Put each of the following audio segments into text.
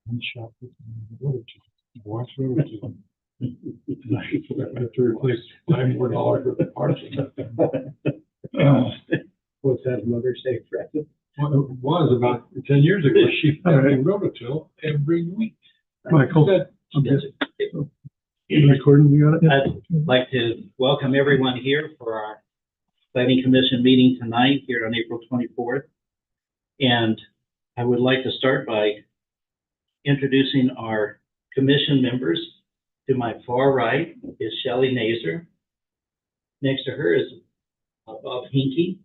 One shot. Watch over to. To replace $5 more for the parking. What's that Mother's Day present? Well, it was about 10 years ago. She had a Rototil every week. Michael, I'm just recording, you got it? I'd like to welcome everyone here for our Planning Commission meeting tonight here on April 24th. And I would like to start by introducing our commission members. To my far right is Shelley Nazer. Next to her is Bob Hinkie.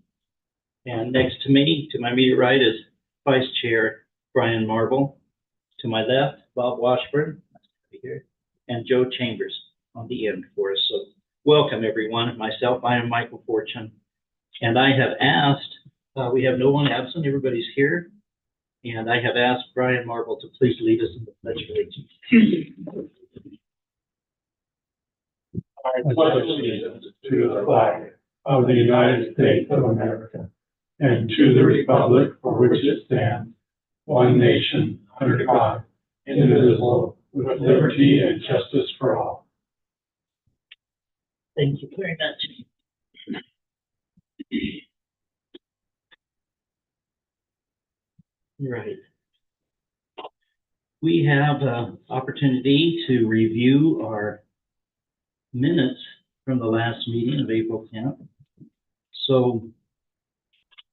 And next to me, to my immediate right, is Vice Chair Brian Marble. To my left, Bob Washburn, here, and Joe Chambers on the end for us. So welcome everyone. Myself, I am Michael Fortune. And I have asked, we have no one absent, everybody's here. And I have asked Brian Marble to please lead us in the Pledge of Allegiance. I pledge allegiance to the flag of the United States of America and to the republic for which it stands, one nation, under God, indivisible, with liberty and justice for all. Thank you very much. Right. We have an opportunity to review our minutes from the last meeting of April 10th. So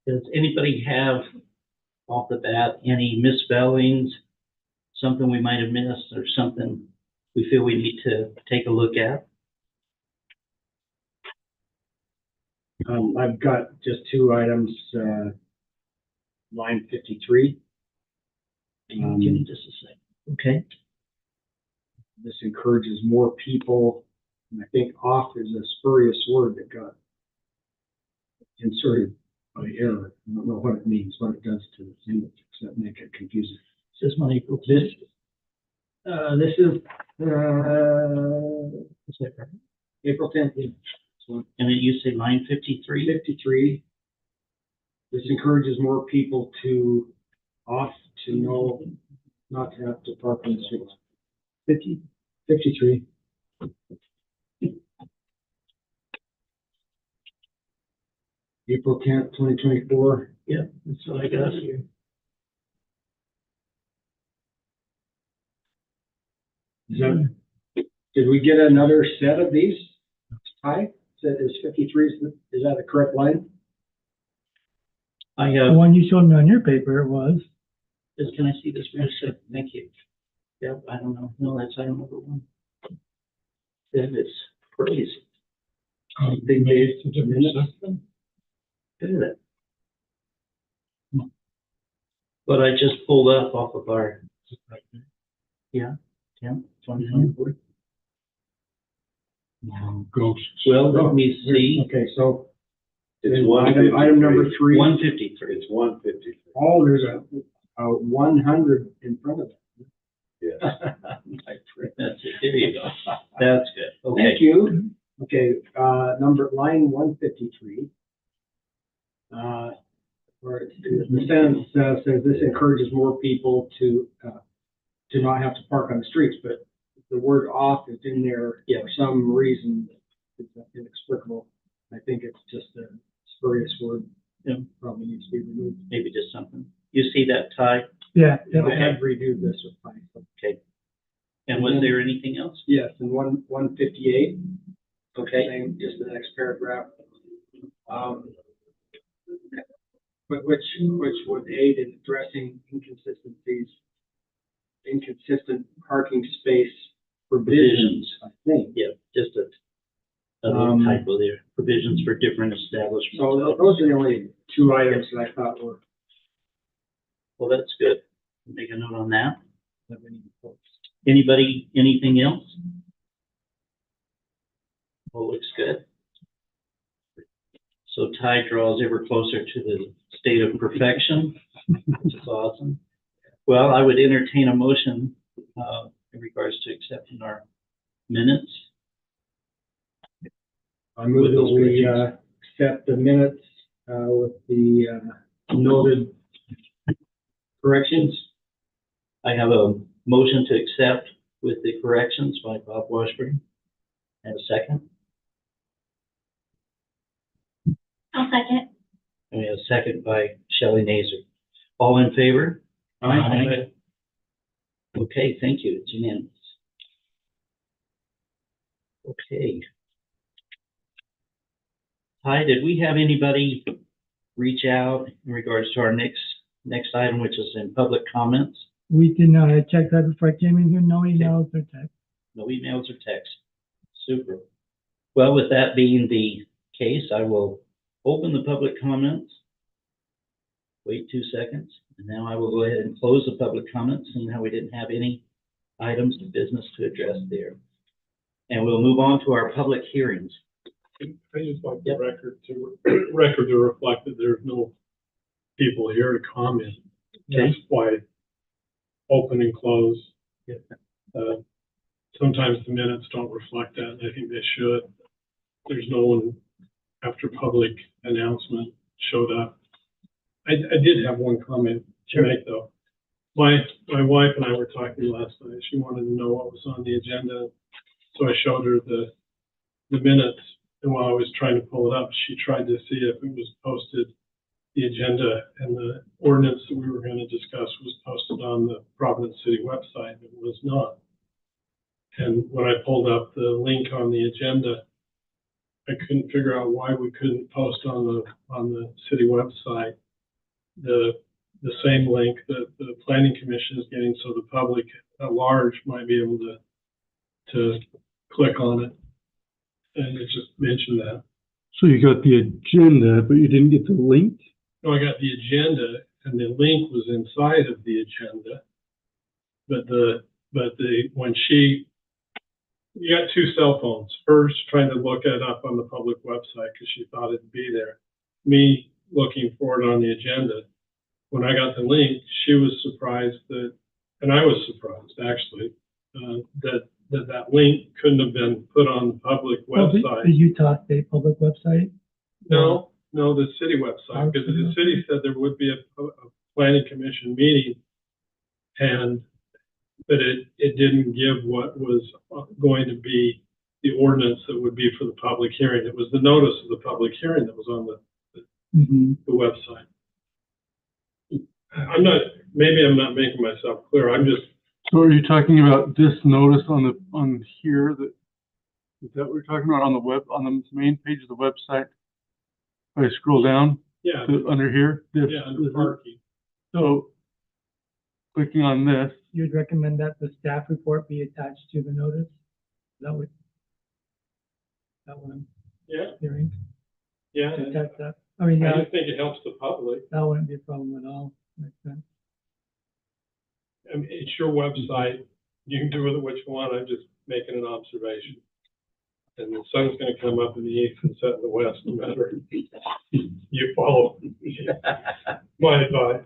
does anybody have off the bat any misspellings, something we might have missed, or something we feel we need to take a look at? I've got just two items, line 53. Give me just a second. Okay. This encourages more people, and I think off is a spurious word that got inserted by error. I don't know what it means, what it does to the image, except make it confusing. Is this one April 10th? This is, Is that right? April 10th. Yeah. So And then you say line 53? 53. This encourages more people to know not to have to park on the streets. 53. April 10th, 2024. Yeah, that's what I got here. Did we get another set of these? Hi, is 53, is that the correct line? I The have, one you showed me on your paper, it was. can I see this for a second? Thank you. Yep, I don't know. No, that's item number 1. Then it's crazy. They made a different system. Look at that. But I just pulled up off of our, yeah, 10, 2024. Ghosts. Well, let me see. Okay, so It's item number 3. 153. It's 153. Oh, there's a 100 in front of it. Yes. That's it. There you go. That's good. Okay. Thank you. Okay, line 153. Where the sentence says this encourages more people to not have to park on the streets, but the word "off" is in there for some reason. It's inexplicable. I think it's just a spurious word. Yeah. Probably needs to be removed. Maybe just something. You see that, Ty? Yeah. I have reviewed this with Mike. Okay. And was there anything else? Yes, and 158. Okay. Same, just the next paragraph. But which would aid in addressing inconsistent parking space provisions, I think. Yeah, just a little typo there. Provisions for different establishments. So those are the only two items that I thought were. Well, that's good. Make a note on that. Anybody, anything else? Well, looks good. So Ty draws ever closer to the state of perfection, which is awesome. Well, I would entertain a motion in regards to accepting our minutes. I move that we accept the minutes with the noted corrections. I have a motion to accept with the corrections by Bob Washburn. And a second. I'll second. And we have a second by Shelley Nazer. All in favor? Aye. Okay, thank you. It's unanimous. Okay. Hi, did we have anybody reach out in regards to our next item, which is in public comments? We did not. I checked that before I came in here. No emails or text. No emails or text. Super. Well, with that being the case, I will open the public comments. Wait 2 seconds, and now I will go ahead and close the public comments, seeing how we didn't have any items of business to address there. And we'll move on to our public hearings. I just like the record to reflect that there's no people here to comment. That's why open and close. Sometimes the minutes don't reflect that, and I think they should. There's no one after public announcement showed up. I did have one comment to make though. My wife and I were talking last night. She wanted to know what was on the agenda, so I showed her the minutes. And while I was trying to pull it up, she tried to see if it was posted, the agenda and the ordinance that we were going to discuss was posted on the Providence City website. It was not. And when I pulled up the link on the agenda, I couldn't figure out why we couldn't post on the city website the same link that the Planning Commission is getting, so the public at large might be able to click on it. And it just mentioned that. So you got the agenda, but you didn't get the link? No, I got the agenda, and the link was inside of the agenda. But when you got two cell phones. Hers trying to look it up on the public website because she thought it'd be there. Me looking for it on the agenda. When I got the link, she was surprised that, and I was surprised actually, that link couldn't have been put on the public website. The Utah State Public website? No, the city website, because the city said there would be a planning commission meeting, but it didn't give what was going to be the ordinance that would be for the public hearing. It was the notice of the public hearing that was on the website. Maybe I'm not making myself clear. So are you talking about this notice on here? Is that what you're talking about on the main page of the website? If I scroll down, Yeah, under here. under parking. So clicking on this. You'd recommend that the staff report be attached to the notice? That one I'm Yeah, hearing. yeah. To attach that. I mean, I just think it helps the public. that wouldn't be a problem at all. Makes sense. I mean, it's your website. You can do with it what you want. I'm just making an observation. And the sun's going to come up in the east and set in the west, no matter you follow my advice.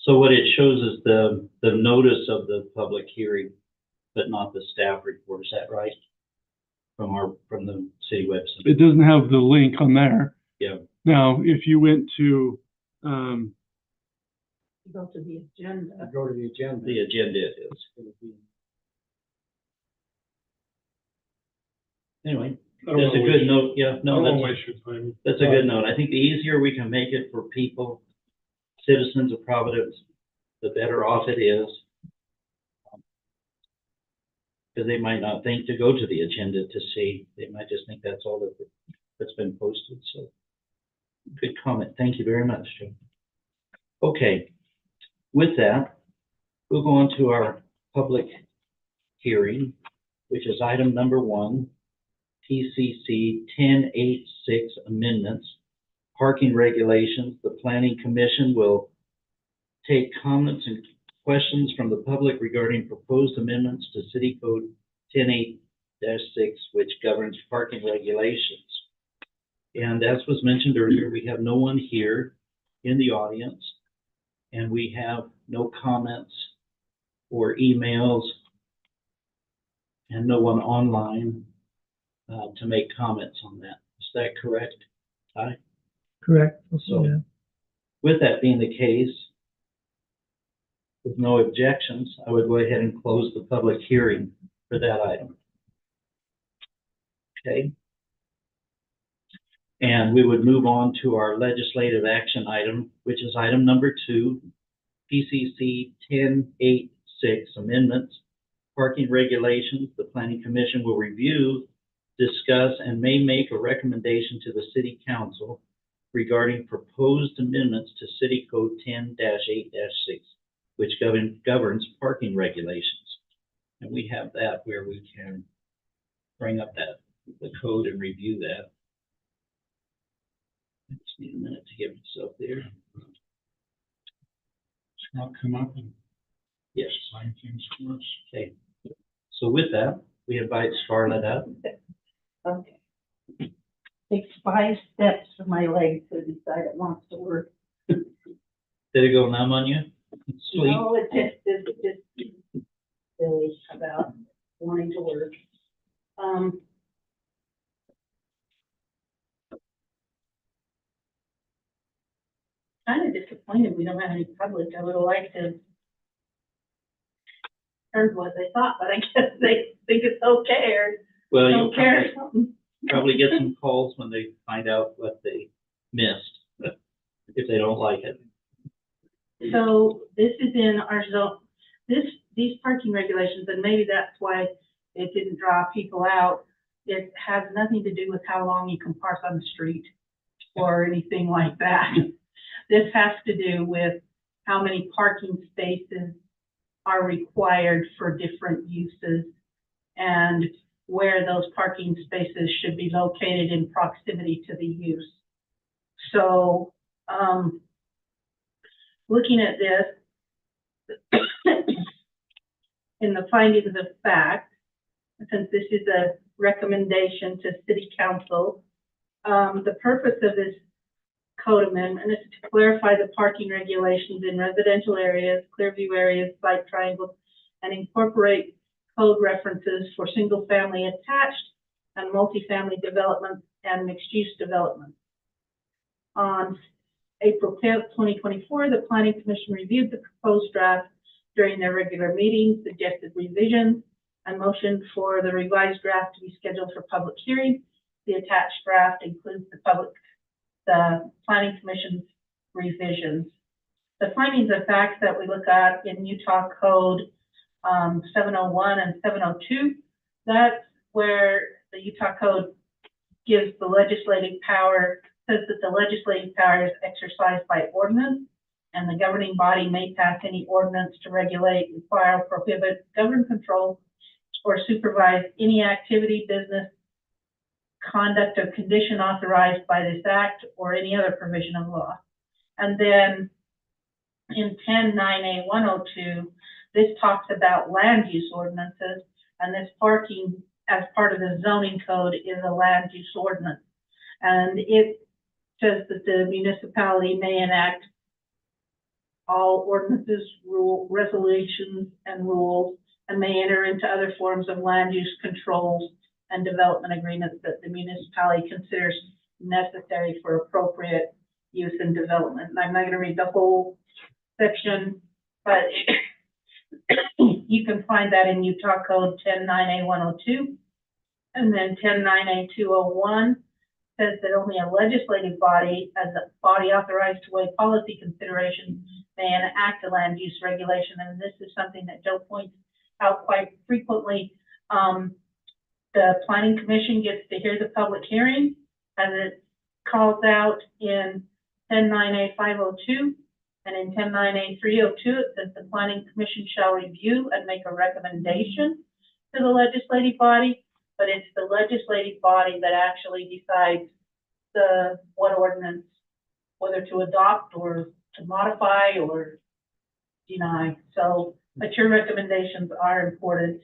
So what it shows is the notice of the public hearing, but not the staff report. Is that right? From the city website. It doesn't have the link on there. Yeah. Now, if you went to Go to the agenda. Go to the agenda. The agenda is. Anyway, I don't that's a wanna good waste- note. Yeah, I no, don't want to that's waste your time. a good note. I think the easier we can make it for people, citizens of Providence, the better off it is. Because they might not think to go to the agenda to see. They might just think that's all that's been posted. So good comment. Thank you very much, Joe. Okay. With that, we'll go on to our public hearing, which is item number 1, TCC 1086 amendments, parking regulations. The Planning Commission will take comments and questions from the public regarding proposed amendments to City Code 10.8-6, which governs parking regulations. And as was mentioned earlier, we have no one here in the audience, and we have no comments or emails, and no one online to make comments on that. Is that correct? Ty? Correct. So- Yeah. With that being the case, with no objections, I would go ahead and close the public hearing for that item. Okay? And we would move on to our legislative action item, which is item number 2, PCC 1086 amendments, parking regulations. The Planning Commission will review, discuss, and may make a recommendation to the City Council regarding proposed amendments to City Code 10-8-6, which governs parking regulations. And we have that where we can bring up the code and review that. I just need a minute to get myself there. Scott, come up and Yes. sign things for us. Okay. So with that, we invite Scarlett up. Okay. Takes 5 steps for my leg to decide it wants to work. Did it go numb on you? Sleep? No, it's just silly about wanting to work. Kind of disappointed we don't have any public. I would have liked to heard what they thought, but I guess they think it's okay or Well, don't you'll care or something. probably get some calls when they find out what they missed, if they don't like it. So this is in our zone, these parking regulations, and maybe that's why it didn't draw people out. It has nothing to do with how long you can park on the street or anything like that. This has to do with how many parking spaces are required for different uses and where those parking spaces should be located in proximity to the use. So, looking at this, in the findings of fact, since this is a recommendation to City Council, the purpose of this code amendment is to clarify the parking regulations in residential areas, clear view areas, site triangles, and incorporate code references for single-family attached and multifamily developments and mixed-use developments. On April 10th, 2024, the Planning Commission reviewed the proposed draft during their regular meeting, suggested revisions, and motioned for the revised draft to be scheduled for public hearing. The attached draft includes the Planning Commission's revisions. The findings of facts that we look at in Utah Code 701 and 702, that's where the Utah Code gives the legislative power, says that the legislative power is exercised by ordinance, and the governing body may pass any ordinance to regulate, require, prohibit, govern, control, or supervise any activity, business, conduct, or condition authorized by this act or any other provision of law. And then in 10-9A-102, this talks about land use ordinances, and this parking as part of the zoning code is a land use ordinance. And it says that the municipality may enact all ordinances, resolutions, and rules, and may enter into other forms of land use controls and development agreements that the municipality considers necessary for appropriate use and development. And I'm not going to read the whole section, but you can find that in Utah Code 10-9A-102. And then 10-9A-201 says that only a legislative body, as a body authorized to weigh policy considerations, may enact a land use regulation. And this is something that Joe points out quite frequently. The Planning Commission gets to hear the public hearing, and it calls out in 10-9A-502 and in 10-9A-302, it says the Planning Commission shall review and make a recommendation to the legislative body, but it's the legislative body that actually decides what ordinance, whether to adopt or to modify or deny. So, but your recommendations are important.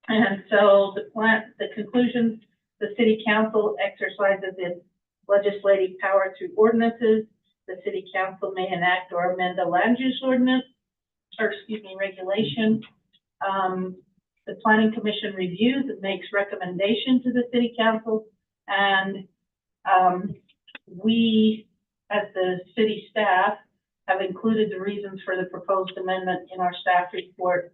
And so the conclusions, the City Council exercises its legislative power through ordinances. The City Council may enact or amend a land use ordinance, or regulation. The Planning Commission reviews and makes recommendations to the City Council, and we as the city staff, have included the reasons for the proposed amendment in our staff report.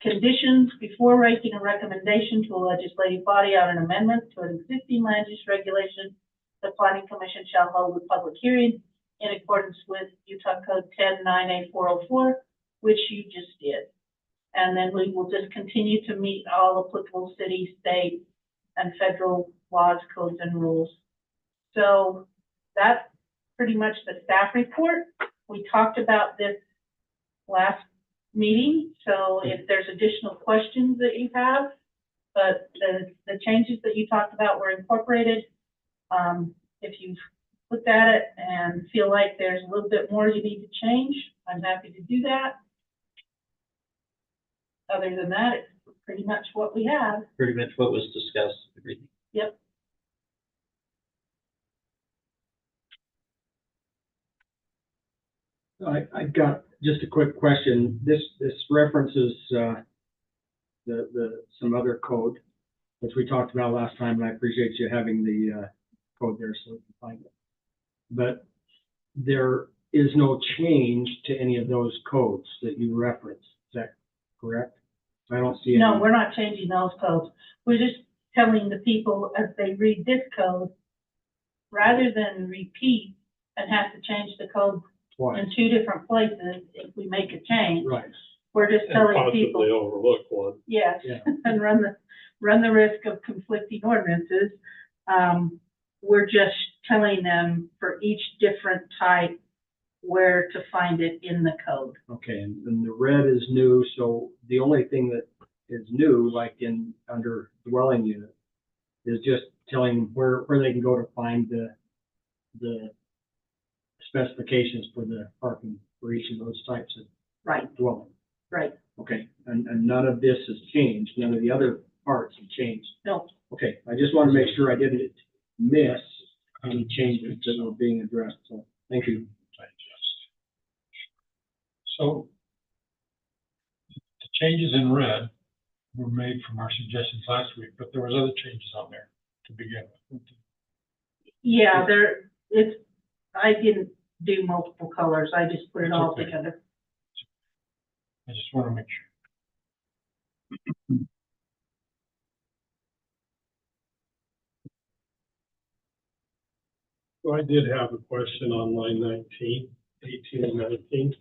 Conditions before making a recommendation to a legislative body on an amendment to an existing land use regulation, the planning commission shall hold a public hearing in accordance with Utah Code 10-9A-404, which you just did. And then we will just continue to meet all applicable city, state, and federal laws, codes, and rules. So that's pretty much the staff report. We talked about this last meeting, so if there's additional questions that you have, but the changes that you talked about were incorporated. If you've looked at it and feel like there's a little bit more you need to change, I'm happy to do that. Other than that, it's pretty much what we have. Pretty much what was discussed, everything. Yep. I've got just a quick question. This references, some other code, which we talked about last time, and I appreciate you having the, code there so we can find it. But there is no change to any of those codes that you referenced. Is that correct? I don't see any. No, we're not changing those codes. We're just telling the people as they read this code, rather than repeat and have to change the code Twice. in two different places if we make a change. Right. We're just And telling possibly people, overlook one. yes, Yeah. and run the risk of conflicting ordinances. We're just telling them for each different type where to find it in the code. Okay, and the red is new, so the only thing that is new, like under dwelling unit, is just telling them where they can go to find the specifications for the parking for each of those types of Right, dwelling. right. Okay, and none of this has changed, none of the other parts have changed. No, Okay, I just want to make sure I didn't miss any changes that were being addressed, so thank you. So the changes in red were made from our suggestions last week, but there was other changes on there to begin with. yeah, I didn't do multiple colors. I just put it all Okay. together. I just want to make sure. So I did have a question on line 19, 18 and 19.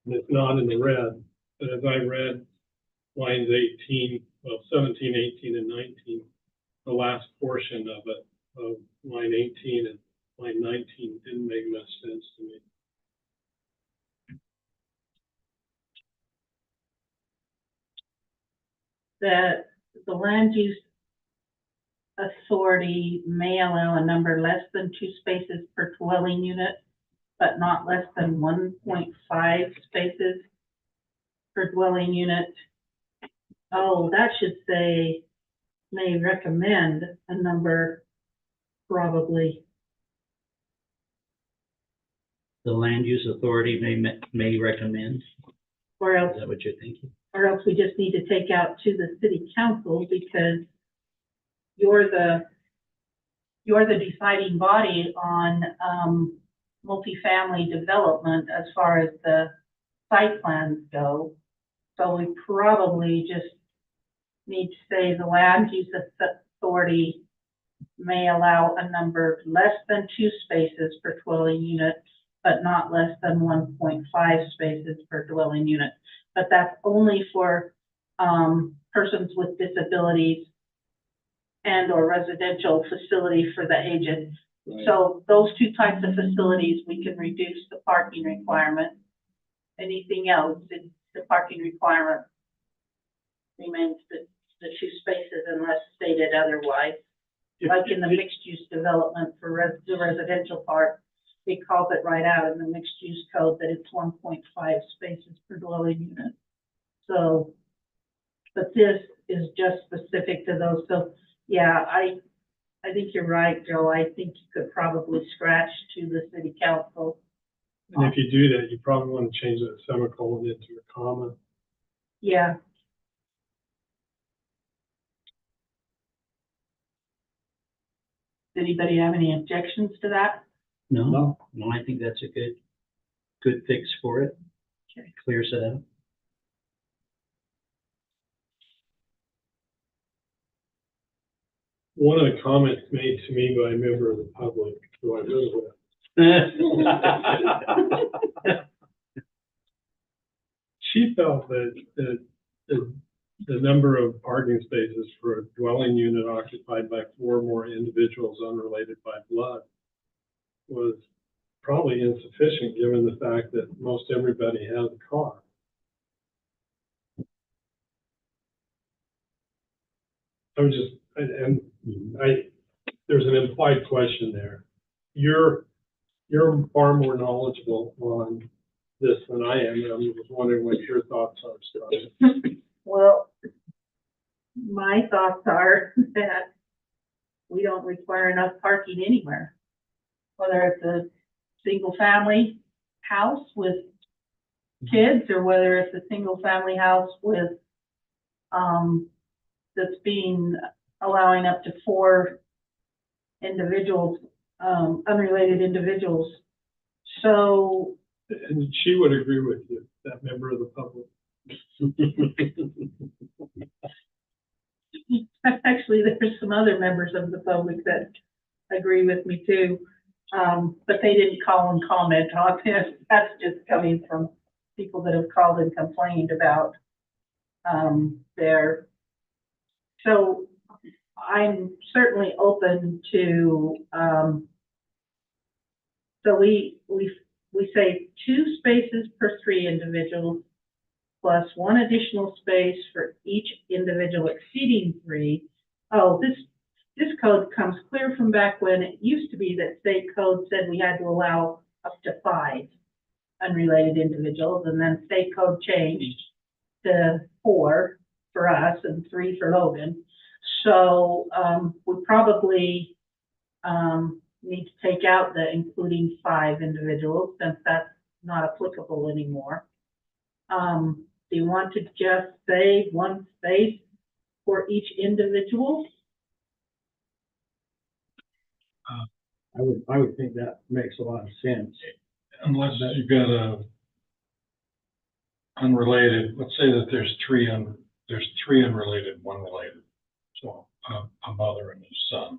And it's not in the red, but as I read lines 18, well, 17, 18, and 19, the last portion of it, of line 18 and line 19 didn't make much sense to me. That the land use authority may allow a number less than 2 spaces per dwelling unit, but not less than 1.5 spaces per dwelling unit. Oh, that should say may recommend a number, probably. The land use authority may recommend. Or Is else, that what you're thinking? we just need to take out to the city council, because you're the deciding body on, multifamily development as far as the site plans go. So we probably just need to say the land use authority may allow a number less than 2 spaces per dwelling unit, but not less than 1.5 spaces per dwelling unit. But that's only for, persons with disabilities and or residential facility for the aged. Right. So those 2 types of facilities, we can reduce the parking requirement. Anything else, the parking requirement remains the 2 spaces unless stated otherwise. Like in the mixed-use development for the residential part, it calls it right out in the mixed-use code that it's 1.5 spaces per dwelling unit. So, but this is just specific to those. So, yeah, I think you're right, Joe. I think you could probably scratch to the city council. And if you do that, you probably want to change that semicolon into a comma. Yeah. Anybody have any objections to that? No, no, I think that's a good fix for it. Okay. Clears it out. One of the comments made to me by a member of the public who I live with, she felt that the number of parking spaces for a dwelling unit occupied by 4 more individuals unrelated by blood was probably insufficient, given the fact that most everybody has a car. I was just, there's an implied question there. You're far more knowledgeable on this than I am, and I'm just wondering what your thoughts are, Scott. Well, my thoughts are that we don't require enough parking anywhere. Whether it's a single family house with kids or whether it's a single family house with, that's being, allowing up to 4 individuals, unrelated individuals. So, And she would agree with you, that member of the public. actually, there's some other members of the public that agree with me too. But they didn't call and comment on this. That's just coming from people that have called and complained about, their, so I'm certainly open to, so we say 2 spaces per 3 individuals plus 1 additional space for each individual exceeding 3. Oh, this code comes clear from back when it used to be that state code said we had to allow up to 5 unrelated individuals, and then state code changed to 4 for us and 3 for Logan. So we probably need to take out the including 5 individuals, since that's not applicable anymore. Do you want to just say 1 space for each individual? I would think that makes a lot of sense. Unless you've got a unrelated, let's say that there's 3 unrelated, 1 related. So a mother and a son,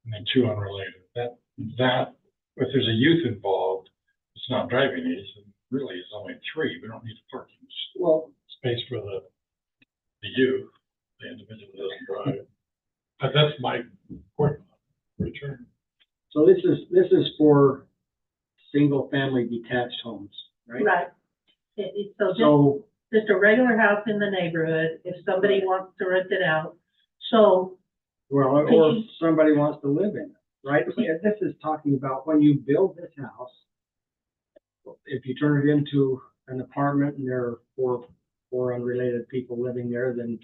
and then 2 unrelated. That if there's a youth involved, it's not driving age, and really it's only 3. We don't need a parking space for the youth. The individual doesn't drive. But that's my point return. So this is for single family detached homes, right? Right. So just a regular house in the neighborhood, if somebody wants to rent it out. So, Well, or if somebody wants to live in it, right? This is talking about when you build this house, if you turn it into an apartment and there are 4 unrelated people living there, then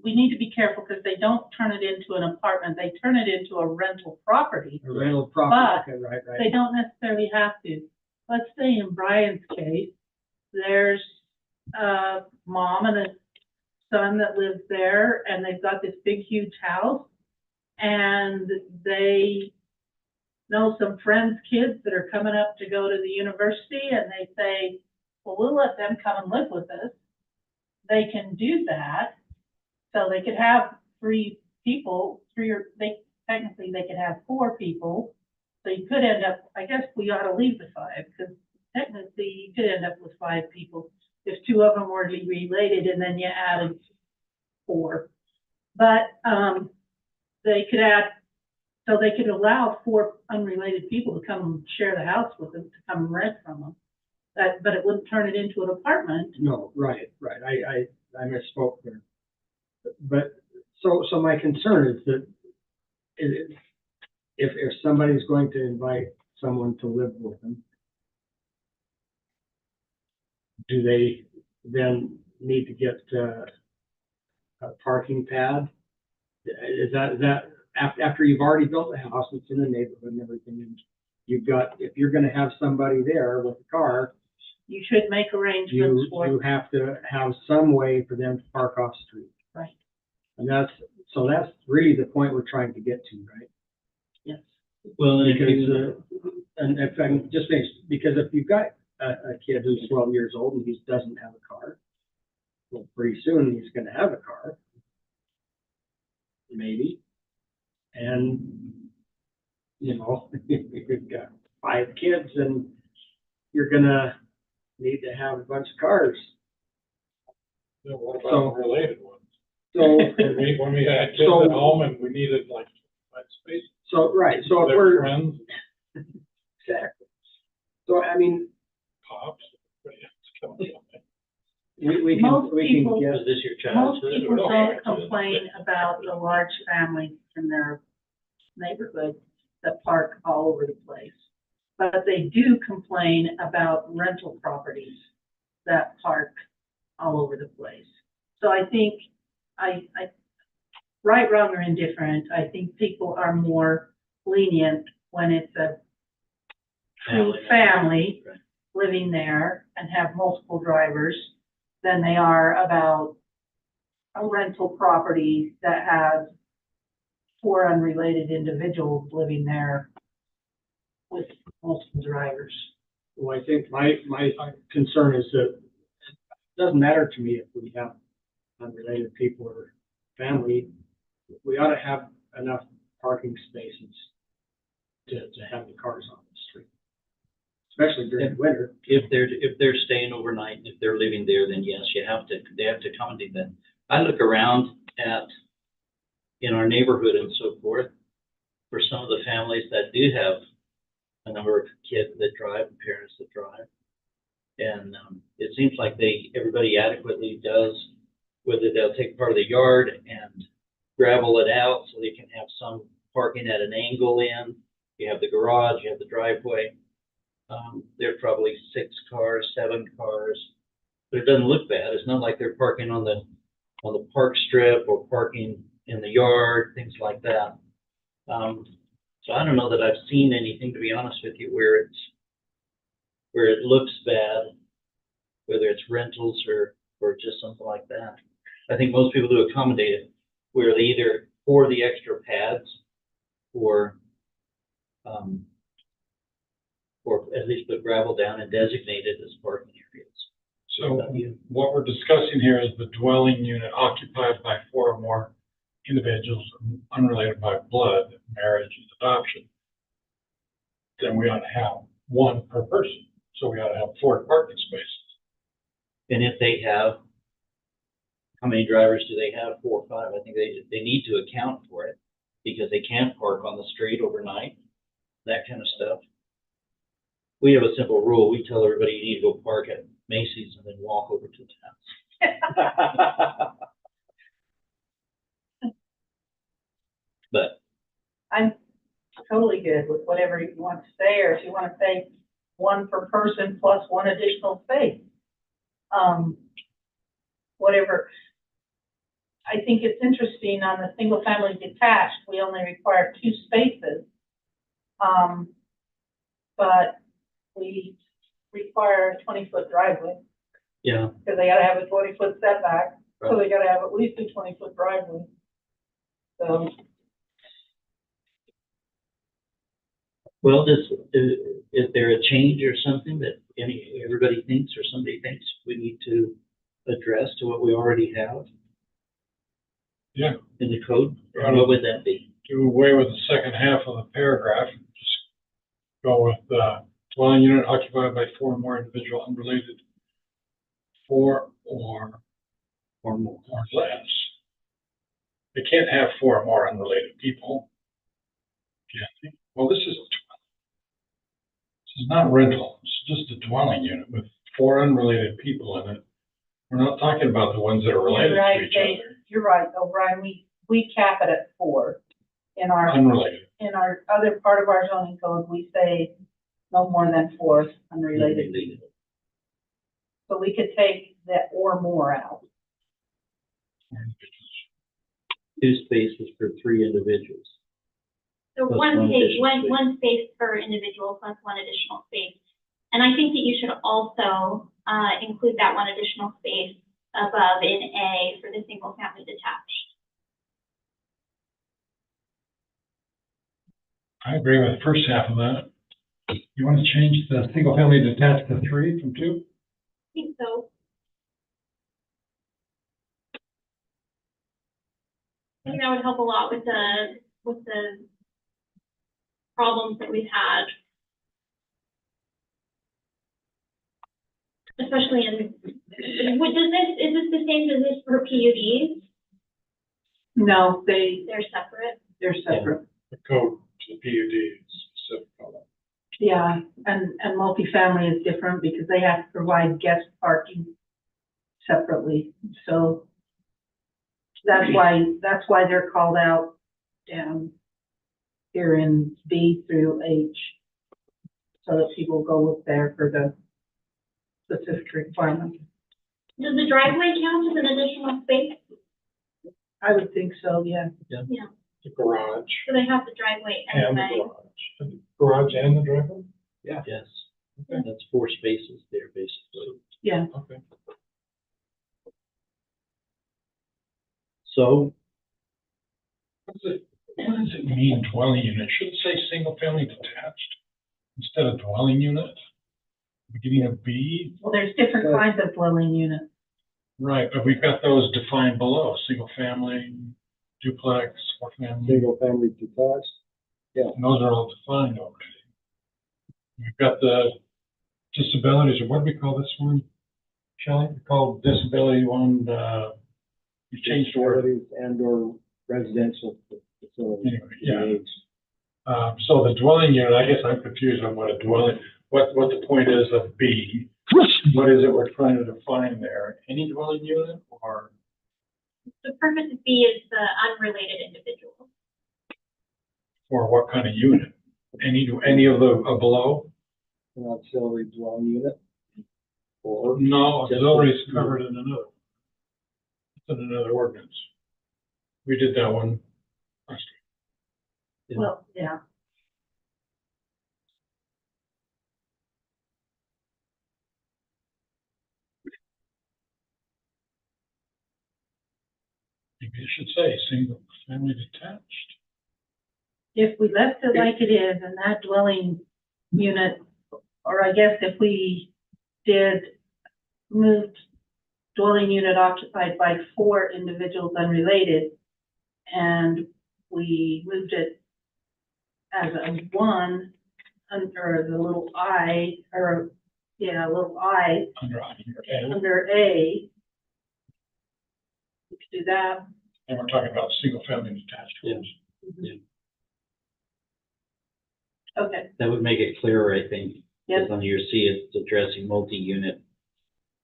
we need to be careful because they don't turn it into an apartment, they turn it into a rental property. a rental property, okay, right. They don't necessarily have to. Let's say in Brian's case, there's a mom and a son that lives there, and they've got this big, huge house, and they know some friends' kids that are coming up to go to the university, and they say, well, we'll let them come and live with us. They can do that. So they could have 3 people, technically they could have 4 people. So you could end up, I guess we ought to leave the 5, because technically you could end up with 5 people if 2 of them were related and then you added 4. But they could allow 4 unrelated people to come and share the house with them, to come and rent from them. But it wouldn't turn it into an apartment. No, right. I misspoke there. But so my concern is that if somebody's going to invite someone to live with them, do they then need to get a parking pad? Is that after you've already built the house, it's in the neighborhood and everything, and if you're going to have somebody there with a car, You should make arrangements for you have to have some way for them to park off street. Right. And that's really the point we're trying to get to, right? Yes. Well, and if Because, you, and if I'm just saying, because if you've got a kid who's 12 years old and he doesn't have a car, well, pretty soon he's gonna have a car. Maybe. And, you know, you've got 5 kids and you're gonna need to have a bunch of cars. Yeah, what So- about the related ones? So, When we had kids So- at home and we needed like 5 spaces, right, so if their we're, friends, exactly. So, I mean, pops, everybody else coming in. we Most can people- get, was this your Most childhood? people or- don't complain about the large families in their neighborhood that park all over the place. But they do complain about rental properties that park all over the place. So I think, right, wrong, or indifferent, I think people are more lenient when it's a true family Right. living there and have multiple drivers than they are about a rental property that has 4 unrelated individuals living there with multiple drivers. well, I think my concern is that it doesn't matter to me if we have unrelated people or family. We ought to have enough parking spaces to have the cars on the street, especially during the winter. If they're staying overnight, and if they're living there, then yes, they have to accommodate that. I look around at, in our neighborhood and so forth, for some of the families that do have a number of kids that drive and parents that drive. And it seems like everybody adequately does, whether they'll take part of the yard and gravel it out so they can have some parking at an angle in. You have the garage, you have the driveway. There are probably 6 cars, 7 cars, but it doesn't look bad. It's not like they're parking on the park strip or parking in the yard, things like that. So I don't know that I've seen anything, to be honest with you, where it looks bad, whether it's rentals or just something like that. I think most people do accommodate it, where they either pour the extra pads or at least put gravel down and designate it as parking areas. So what we're discussing here is the dwelling unit occupied by 4 or more individuals unrelated by blood, marriage, and adoption. Then we ought to have 1 per person. So we ought to have 4 parking spaces. And if they have, how many drivers do they have? 4 or 5? I think they need to account for it because they can't park on the street overnight, that kind of stuff. We have a simple rule. We tell everybody you need to go park at Macy's and then walk over to the house. But I'm totally good with whatever you want to say, or if you want to say 1 per person plus 1 additional space. Whatever. I think it's interesting on the single family detached, we only require 2 spaces. But we require a 20-foot driveway, yeah, because they gotta have a 20-foot setback, so Right. they gotta have at least a 20-foot driveway. So, well, is there a change or something that everybody thinks or somebody thinks we need to address to what we already have Yeah. in the code? Or what would that be? Do away with the second half of the paragraph. Just go with dwelling unit occupied by 4 or more individual unrelated, 4 or Or more. less. They can't have 4 or more unrelated people. Yeah. Well, this is not rental. It's just a dwelling unit with 4 unrelated people in it. We're not talking about the ones that are related you're right, to each Dave. other. You're right, though, Brian, we cap it at 4. In our Unrelated. other part of our zoning code, we say no more than 4 unrelated people. So we could take that or more out. 2 spaces for 3 individuals. So Plus one one space, additional space. one space per individual plus 1 additional space. And I think that you should also include that 1 additional space above in A for the single family detached. I agree with the first half of that. You want to change the single family detached to 3 from 2? I think so. I think that would help a lot with the problems that we've had. Especially is this the same as this for PUDs? No, They're separate. they're separate. The code to the PUD is specific on that. Yeah, and multifamily is different because they have to provide guest parking separately. So that's why they're called out down here in B through H. So that people go look there for the specific requirements. Does the driveway count as an additional space? I would think so, yeah. Yeah. The garage So they have the driveway and the anyway. garage. The garage and the driveway? Yes. Okay. That's 4 spaces there, basically. Yeah. Okay. So, What does it mean, dwelling unit? Should it say single family detached instead of dwelling unit? Beginning of B? Well, there's different kinds of dwelling units. Right, but we've got those defined below, single family, duplex, 4-family. Single family detached. And those are all defined already. We've got the disabilities, or what do we call this one? Shelley, we call disability one, you changed the word. Facilities and or residential facilities. Anyway, yeah. So the dwelling unit, I guess I'm confused on what a dwelling, what the point is of B. What is it we're trying to define there? Any dwelling unit or? The purpose of B is the unrelated individual. Or what kind of unit? Any of the below? An auxiliary dwelling unit. Or No, auxiliary is covered in another. It's in another ordinance. We did that one last week. Well, yeah. Maybe it should say single family detached. If we left it like it is and that dwelling unit, or I guess if we did moved dwelling unit occupied by 4 individuals unrelated, and we moved it as a 1 under the little I, or, yeah, little I Under A. under A. We could do that. And we're talking about single family detached homes. Okay, that would make it clearer, I think. Yep. Because on your C, it's addressing multi-unit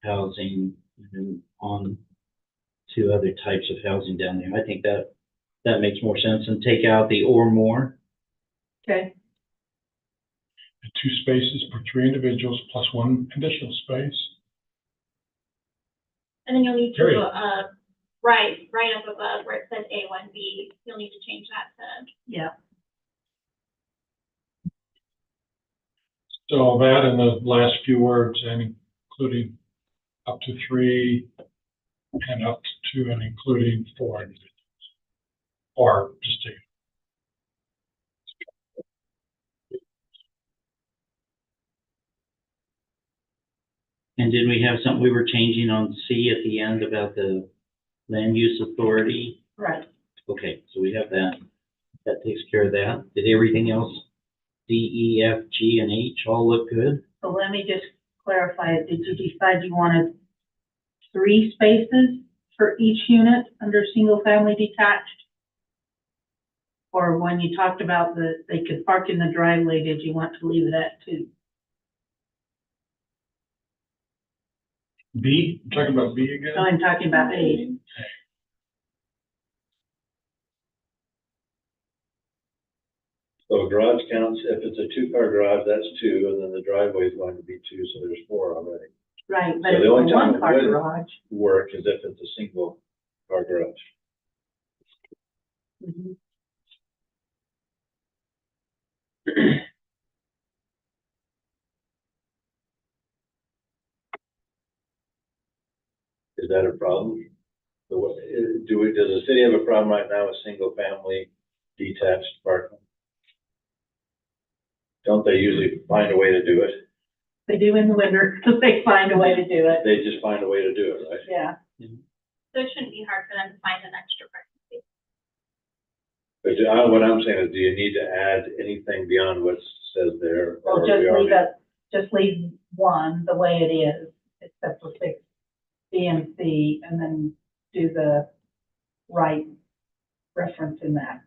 housing and on to other types of housing down there. I think that makes more sense, and take out the or more. okay, And 2 spaces per 3 individuals plus 1 additional space. And then you'll need to, Period. right up above where it says A1B, you'll need to change that to, yeah. So that and the last few words, and including up to 3 and up to 2 and including 4 individuals. Or just take. And did we have something we were changing on C at the end about the land use authority? Right. Okay, so we have that. That takes care of that. Did everything else, D, E, F, G, and H all look good? So let me just clarify it. Did you decide you wanted 3 spaces for each unit under single family detached? Or when you talked about they could park in the driveway, did you want to leave it at 2? B, I'm talking about B again? No, I'm talking about A. So garage counts, if it's a 2-car garage, that's 2, and then the driveway is going to be 2, so there's 4 already. Right, but So it's the a only time it 1-car wouldn't- garage. Work is if it's a single car garage. Mhm. Is that a problem? So what, does the city have a problem right now with single family detached parking? Don't they usually find a way to do it? They do in the winter, they find a way to do it, They just find a way to do it, right? yeah. So it shouldn't be hard for them to find an extra parking space. But what I'm saying is, do you need to add anything beyond what says there? Well, or just we leave already- it, just leave one the way it is, except for fix B and C, and then do the right reference in that.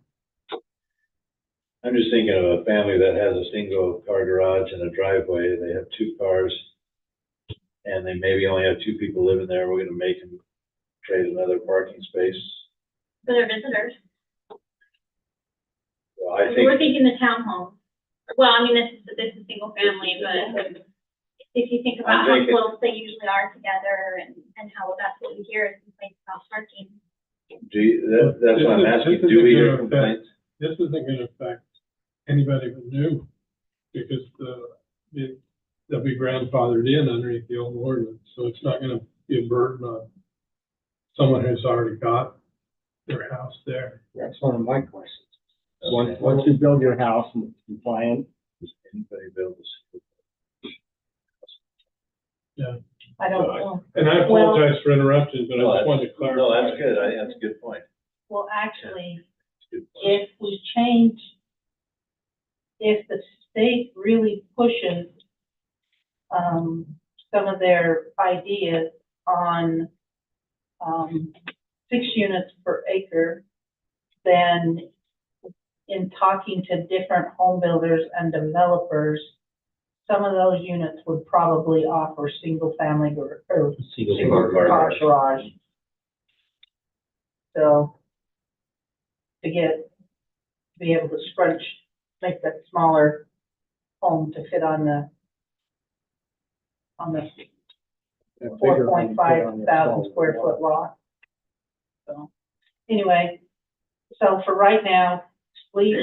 I'm just thinking of a family that has a single car garage and a driveway, they have 2 cars, and they maybe only have 2 people living there, we're gonna make them trade another parking space. For their visitors. Well, I We're think, thinking the townhome. Well, I mean, this is single family, but if you think about I'm how thinking- close they usually are together and how that's what we hear is complaints about parking. that's what I'm asking, do we hear complaints? This isn't gonna affect anybody but new, because they'll be grandfathered in underneath the old ordinance, so it's not gonna be a burden on someone who's already got their house there. That's one of my questions. Okay. Once you build your house and it's compliant, Does anybody build this? I don't know. And I apologize for interrupting, but I No, just wanted to clarify. No, that's good, that's a good point. Well, actually, That's a good point. if we change, if the state really pushes, some of their ideas on, 6 units per acre, then in talking to different home builders and developers, some of those units would probably offer single-family or single-car garage. So, to be able to scrunch, make that smaller home to fit on the a bigger 4.5 one thousand square foot lot. So, anyway, so for right now, leave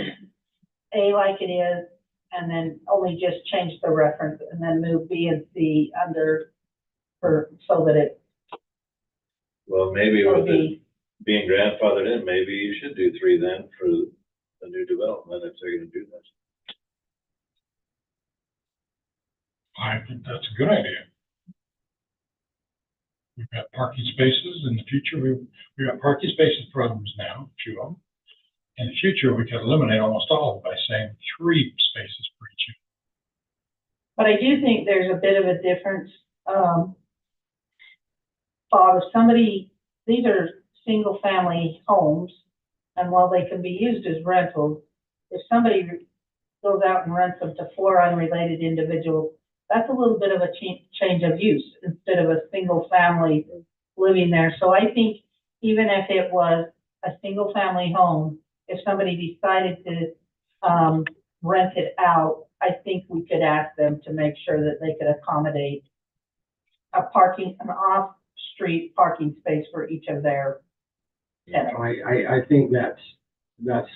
A like it is, and then only just change the reference, and then move B and C under, so that it Well, maybe will with it be, being grandfathered in, maybe you should do 3 then for the new development if they're gonna do this. I think that's a good idea. We've got parking spaces in the future. We've got parking spaces problems now, 2 of them. In the future, we could eliminate almost all of them by saying 3 spaces per each. but I do think there's a bit of a difference, Bob, if somebody, these are single-family homes, and while they can be used as rentals, if somebody goes out and rents them to 4 unrelated individuals, that's a little bit of a change of use instead of a single family living there. So I think even if it was a single family home, if somebody decided to rent it out, I think we could ask them to make sure that they could accommodate an off-street parking space for each of their tenants. I think that's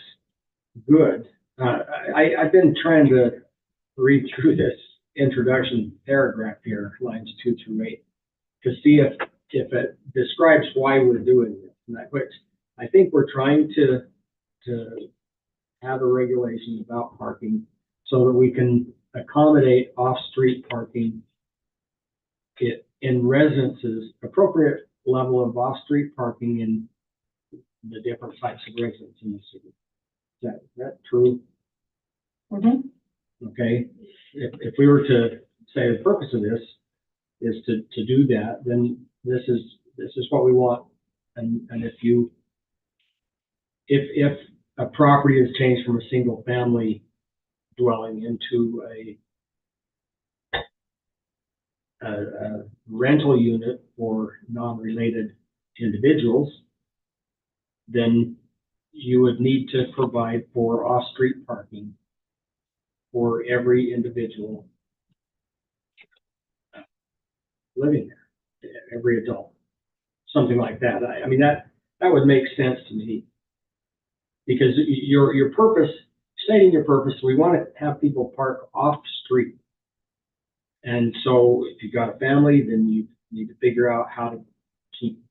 good. I've been trying to read through this introduction paragraph here, lines 2 through 8, to see if it describes why we're doing this. And I think we're trying to have a regulation about parking so that we can accommodate off-street parking in residences, appropriate level of off-street parking in the different types of residents in the city. Is that true? Mhm. Okay, if we were to say the purpose of this is to do that, then this is what we want. And if a property is changed from a single family dwelling into a rental unit for non-related individuals, then you would need to provide for off-street parking for every individual living there, every adult, something like that. I mean, that would make sense to me. Because your purpose, stating your purpose, we want to have people park off street. And so if you've got a family, then you need to figure out how to keep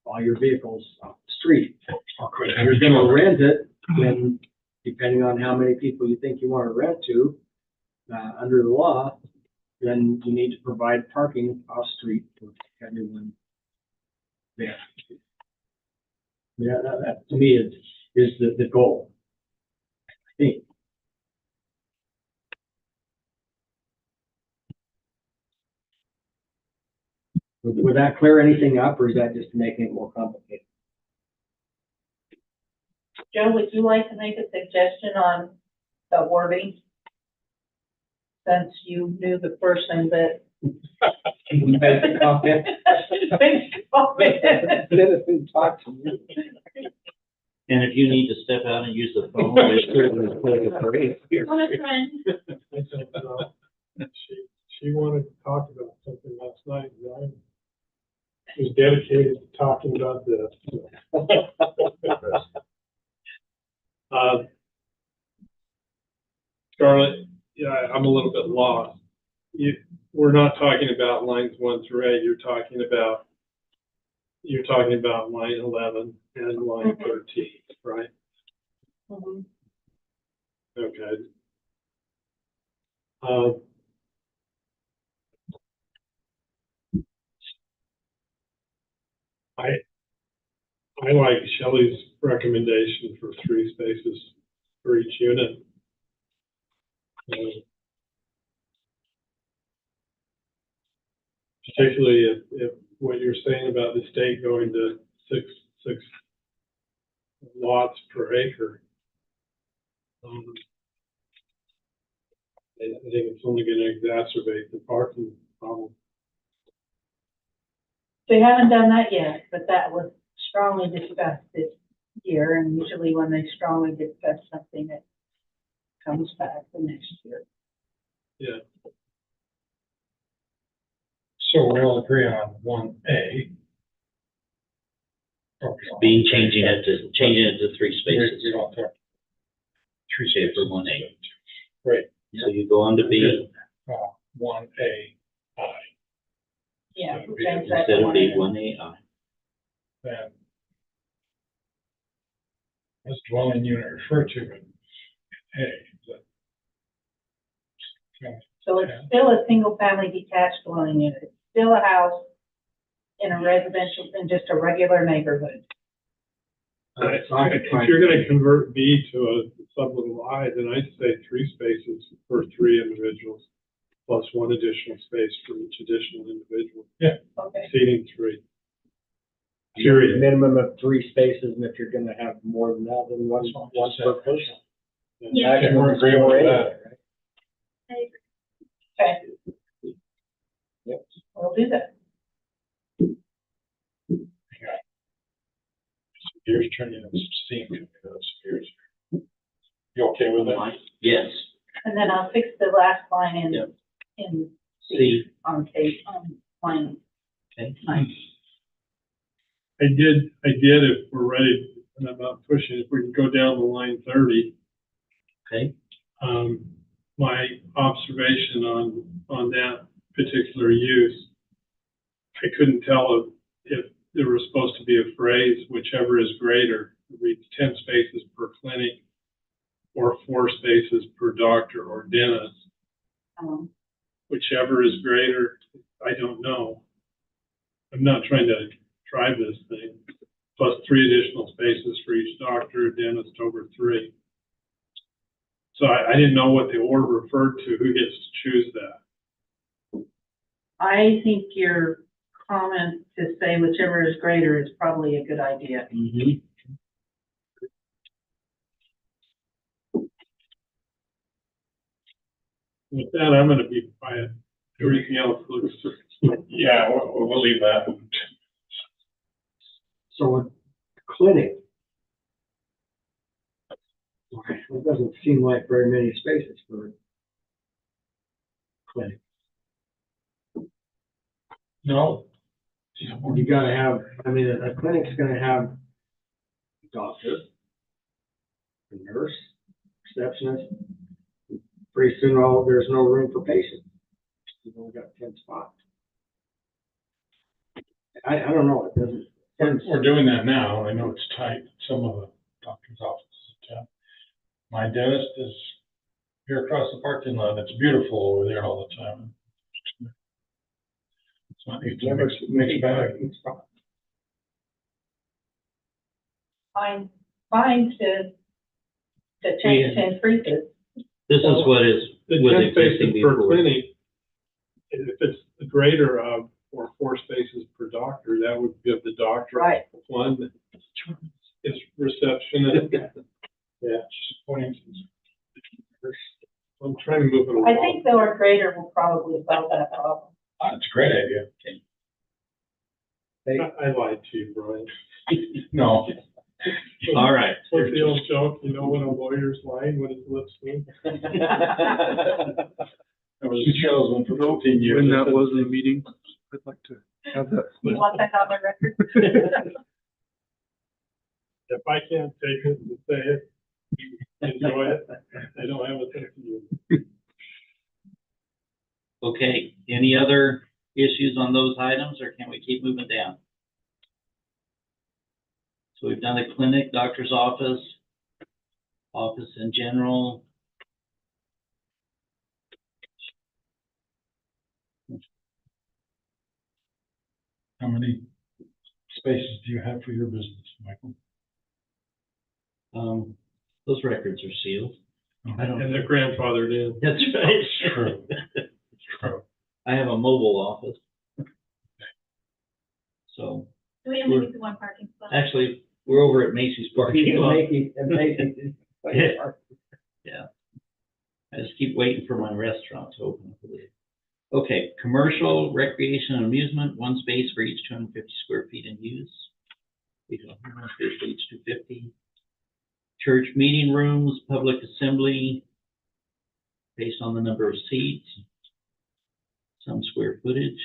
all your vehicles off the street. If you're going to rent it, then depending on how many people you think you want to rent to, under the law, then you need to provide parking off street for everyone there. Yeah, that to me is the goal. I think. Would that clear anything up, or is that just making it more complicated? Joe, would you like to make a suggestion on the wording? Since you knew the person that. Make a comment. Make a comment. Citizen talk to you. And if you need to step out and use the phone, there's certainly plenty of parade here. On a friend. I said, she wanted to talk about something last night, and I was dedicated to talking about this. Scarlett, yeah, I'm a little bit lost. We're not talking about lines 1 through 8. You're talking about line 11 and line 13, right? Mhm. Okay. I like Shelley's recommendation for 3 spaces for each unit. Particularly if what you're saying about the state going to six lots per acre. I think it's only going to exacerbate the parking problem. They haven't done that yet, but that was strongly discussed this year, and usually when they strongly discuss something, it comes back the next year. Yeah. So we'll agree on 1A. Changing it to 3 spaces. We don't have 3 Okay, spaces. for 1A. Right. So you go on to B 1A, I. Yeah. So change that instead to of B, 1A. 1AI. Then this dwelling unit referred to in A. So it's still a single-family detached dwelling unit. It's still a house in a residential, in just a regular neighborhood. If you're going to convert B to a sublittle I, then I'd say 3 spaces for 3 individuals, plus 1 additional space for each additional individual, Okay. exceeding 3. Period. Minimum of 3 spaces, and if you're gonna have more than that, then one per person. Yeah. Okay, we're agreeable with that. I agree. Okay. Yep. We'll do that. Gears turning into some steam coming out of those gears. You okay with that? Yes. And then I'll fix the last line in, Yep. in C. C on page, on line Okay. 9. I did, if we're ready, and I'm not pushing, if we can go down to line 30, Okay. my observation on that particular use, I couldn't tell if there was supposed to be a phrase, whichever is greater. It reads 10 spaces per clinic or 4 spaces per doctor or dentist. Whichever is greater, I don't know. I'm not trying to drive this thing. Plus 3 additional spaces for each doctor or dentist over 3. So I didn't know what the order referred to. Who gets to choose that? I think your comment to say whichever is greater is probably a good idea. Mm-hmm. With that, I'm going to be quiet. Everything else looks. Yeah, we'll leave that. So a clinic, it doesn't seem like very many spaces for a clinic. No. You gotta have, I mean, a clinic's gonna have a doctor, a nurse, receptionist. Pretty soon, there's no room for patients. You've only got 10 spots. I don't know, it doesn't. We're doing that now. I know it's tight. Some of the doctor's offices. My dentist is here across the parking lot. It's beautiful over there all the time. So I need to mix bag. Fine to change to increase it. This is what The was 10 existing spaces per before. clinic, if it's greater of, or 4 spaces per doctor, that would give the doctor Right. one is receptionist. Yeah. I'm trying to move it along. I think though our grader will probably solve that problem. That's a great idea. I lied to you, Brian. No. All right. What's the old joke, you know when a lawyer's lying, when his lips move? That was a salesman for 15 years. When that was in a meeting, I'd like to have that. You want that on the record? If I can't take it and say it, enjoy it, I don't have a thing to do. Okay, any other issues on those items, or can we keep moving down? So we've done the clinic, doctor's office, office in general. How many spaces do you have for your business, Michael? Those records are sealed. I don't. And they're grandfathered in. That's right. True. True. I have a mobile office. So, So we only need the one parking spot. actually, we're over at Macy's parking lot. Yeah. I just keep waiting for my restaurant to open, I believe. Okay, commercial, recreation, and amusement, 1 space for each 250 square feet in use. We don't have 1 space for each 250. Church meeting rooms, public assembly, based on the number of seats, some square footage.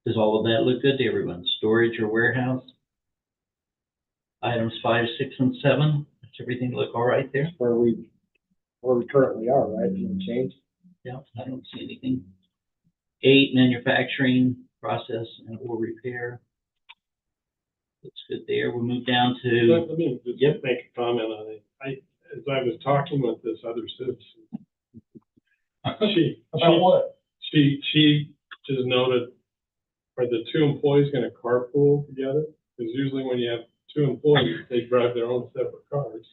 Does all of that look good to everyone? Storage or warehouse? Items 5, 6, and 7. Does everything look all right there? Where we currently are, right? No change. Yeah, I don't see anything. 8, manufacturing, process, and or repair. Looks good there. We'll move down to, Let me just Yep. make a comment on it. As I was talking with this other citizen, she just noted, are the 2 employees gonna carpool together? Because usually when you have 2 employees, they drive their own separate cars.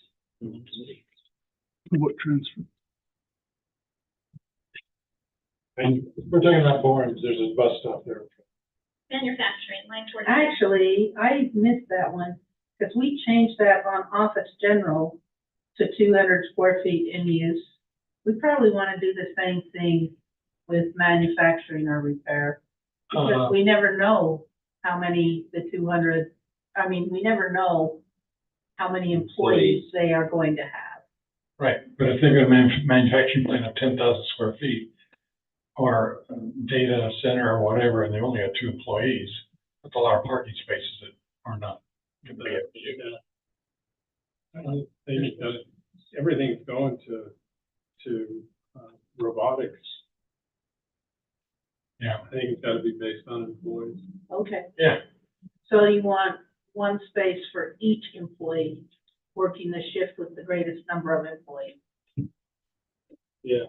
What transfer? We're talking about Barnes, there's a bus stop there. Manufacturing, line 20. Actually, I missed that one, because we changed that on office general to 200 square feet in use. We probably want to do the same thing with manufacturing or repair. Because we never know how many we never know how many employees they are going to have. Right, but if they've got a manufacturing plant of 10,000 square feet, or a data center or whatever, and they only have 2 employees, that's a lot of parking spaces that are not going to be able to use. I think that everything's going to robotics. Yeah. I think it's gotta be based on employees. Okay. Yeah. So you want 1 space for each employee working the shift with the greatest number of employees. Yeah.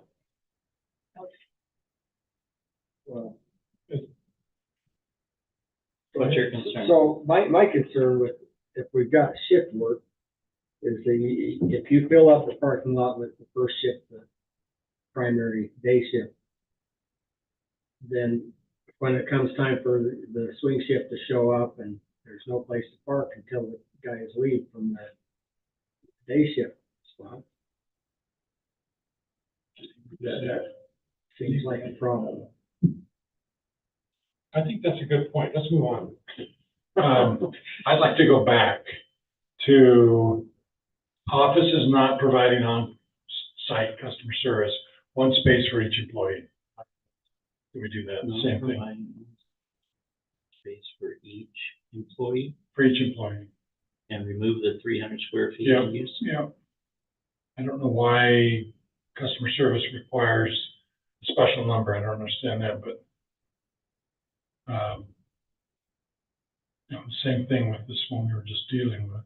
Well, what's your concern? so my concern with, if we've got shift work, is if you fill up the parking lot with the first shift, the primary day shift, then when it comes time for the swing shift to show up and there's no place to park until the guys leave from the day shift spot, that seems like a problem. I think that's a good point. Let's move on. I'd like to go back to offices not providing on-site customer service, 1 space for each employee. Can we do that? No, Same thing providing space for each employee, for each employee. and remove the 300 square feet Yeah. in use. Yeah. I don't know why customer service requires a special number. I don't understand that, but same thing with this one we were just dealing with.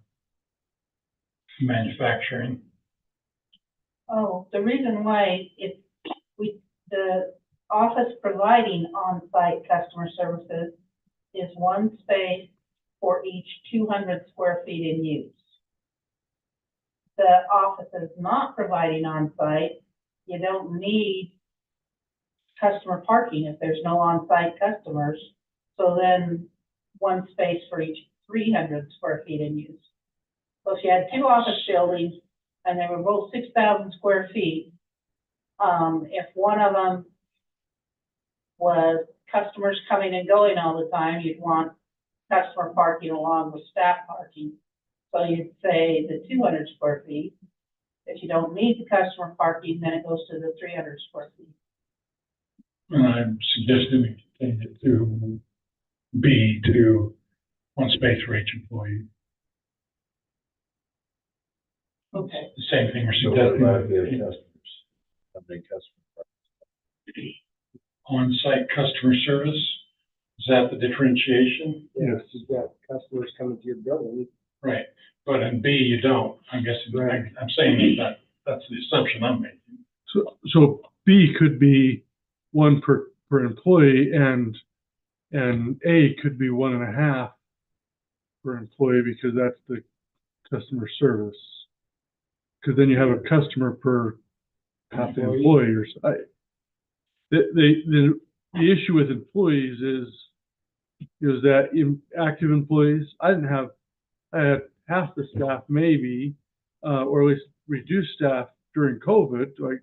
Manufacturing. Oh, the reason why the office providing on-site customer services is one space for each 200 square feet in use. The office is not providing on-site, you don't need customer parking if there's no on-site customers. So then one space for each 300 square feet in use. So if you had two office buildings and they were both 6,000 square feet, if one of them was customers coming and going all the time, you'd want customer parking along with staff parking. So you'd say the 200 square feet. If you don't need the customer parking, then it goes to the 300 square feet. And I'm suggesting we change it to B, to one space for each employee. Okay. The same thing we're So what about if we have suggesting. customers? How many customers? On-site customer service, is that the differentiation? Yes, you've got customers coming to your building. Right, but in B, you don't. I'm guessing, Right. I'm saying that that's the assumption I'm making. So B could be one per employee, and A could be 1.5 per employee, because that's the customer service. Because then you have a customer per half the employee or so. The issue with employees is that in active employees, I had half the staff maybe, or at least reduced staff during COVID. Do I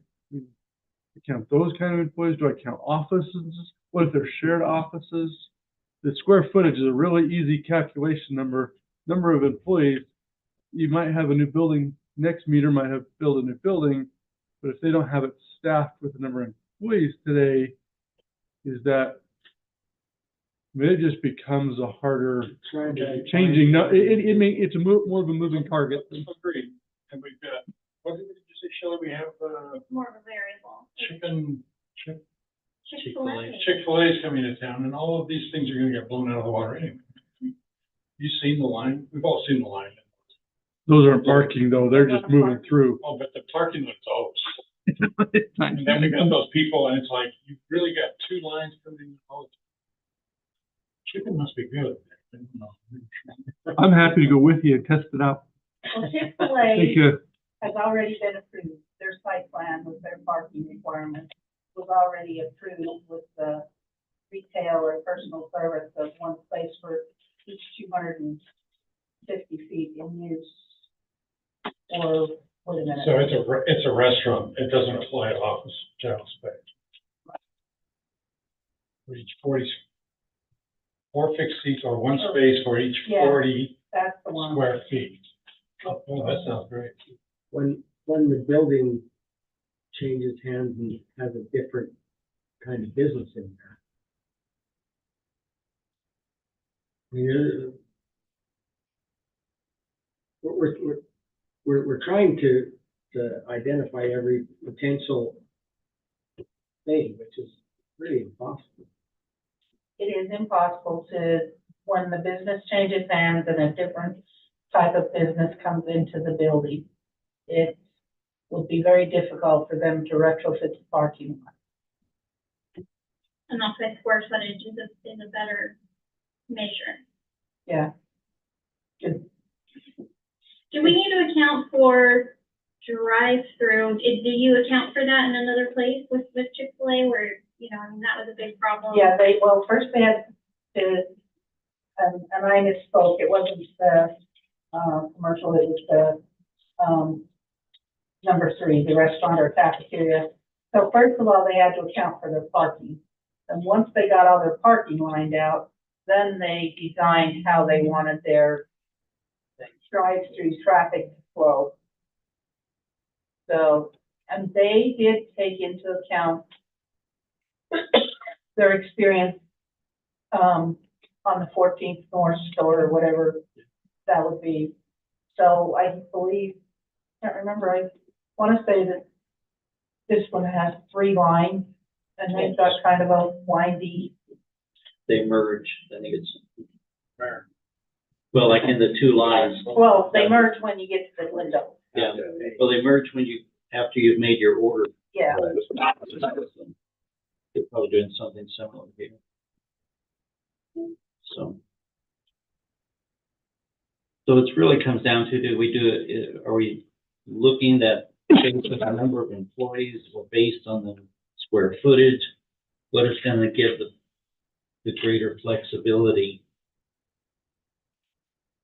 count those kind of employees? Do I count offices? What if they're shared offices? The square footage is a really easy calculation number of employees. You might have a new building, next meter might have built a new building, but if they don't have it staffed with the number of employees today, is that, I mean, it just becomes a harder changing. No, it's more of a moving target. Agreed. And we've got, what did you say, Shelley? We have, More of a variable. Chick-fil-A. Chick-fil-A is coming to town, and all of these things are gonna get blown out of the water anyway. You've seen the line? We've all seen the line. Those aren't parking though, they're just moving through. Oh, but the parking looks old. And then we got those people, and it's like, you've really got two lines coming in all the time. Chicken must be good. I don't know. I'm happy to go with you and test it out. Well, I Chick-fil-A think, has already been approved. Their site plan with their parking requirements was already approved with the retail or personal service of one place for each 250 feet in use. Or, wait a minute. So it's a restaurant. It doesn't apply to office general space. For each 4 fixed seats or one space for each Yeah. 40 That's the one. square feet. Oh, that sounds great. When the building changes hands and has a different kind of business in there. We're trying to identify every potential thing, which is really impossible. It is impossible to, when the business changes hands and a different type of business comes into the building, it would be very difficult for them to retrofit the parking lot. And also square footage is a better measure. Yeah. Good. Do we need to account for drive-through? Do you account for that in another place with Chick-fil-A where, I mean, that was a big problem? Yeah, first they had to, and I misspoke, it wasn't the, commercial, it was the, number 3, the restaurant or cafeteria. So first of all, they had to account for their parking. And once they got all their parking lined out, then they designed how they wanted their drive-through traffic to flow. So, and they did take into account their experience on the 14th North Store or whatever that would be. So I believe, can't remember, I want to say that this one has 3 lines and they've got kind of a windy. They merge, I think it's, well, like in the 2 lines. Well, they merge when you get to the window. Yeah, well, they merge when you after you've made your order. Yeah, They're probably doing something similar here. So it really comes down to, do we do it, are we looking at based on the number of employees or based on the square footage? What is gonna give the greater flexibility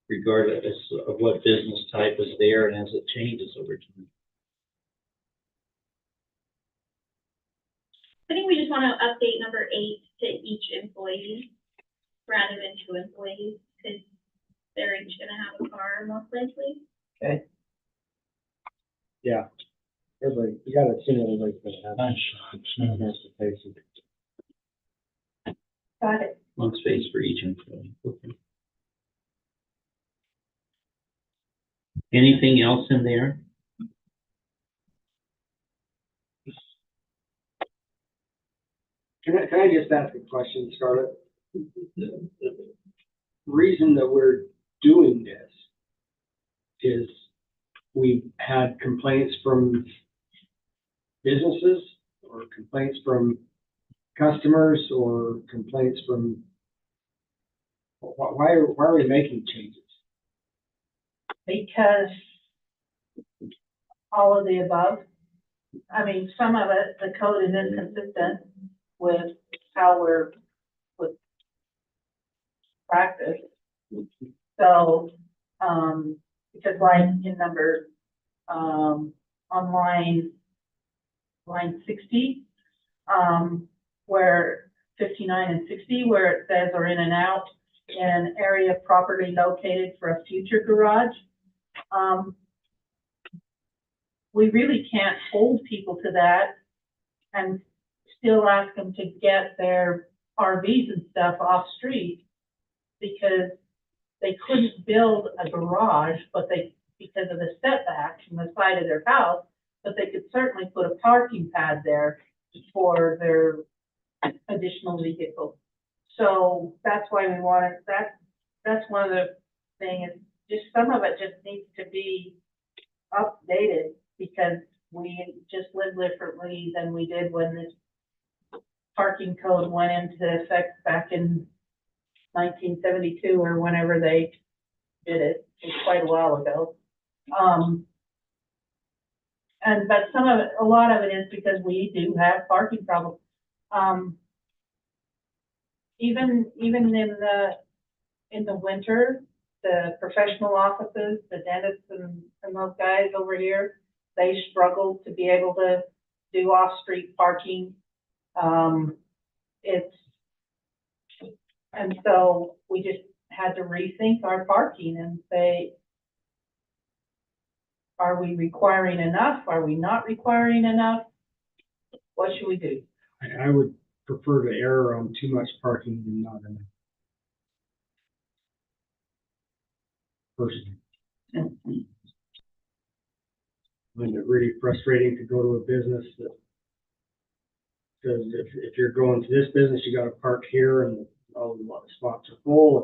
regardless of what business type is there and as it changes over time? I think we just want to update number 8 to each employee rather than 2 employees, because they're each gonna have a car most likely. Yeah. Everybody, you gotta assume everybody's gonna have transportation. got it. One space for each employee. Okay. Anything else in there? Can I just ask a question, Scarlett? The reason that we're doing this is we've had complaints from businesses or complaints from customers or complaints from, why are we making changes? Because all of the above. I mean, some of it, the code is inconsistent with how we're with practice. So, because like in number, on line 60, where 59 and 60, where it says are in and out in an area of property located for a future garage. We really can't hold people to that and still ask them to get their RVs and stuff off street, because they couldn't build a garage, but because of the setback from the side of their house, but they could certainly put a parking pad there for their additional vehicle. So that's why we wanted that. That's one of the things, is just some of it just needs to be updated, because we just live differently than we did when this parking code went into effect back in 1972 or whenever they did it. It was quite a while ago. But some of it, a lot of it is because we do have parking problems. Even in the winter, the professional offices, the dentists and those guys over here, they struggle to be able to do off-street parking. And so we just had to rethink our parking and say, are we requiring enough? Are we not requiring enough? What should we do? I would prefer to err on too much parking than not enough. Personally. I find it really frustrating to go to a business that says if you're going to this business, you gotta park here, and all the spots are full,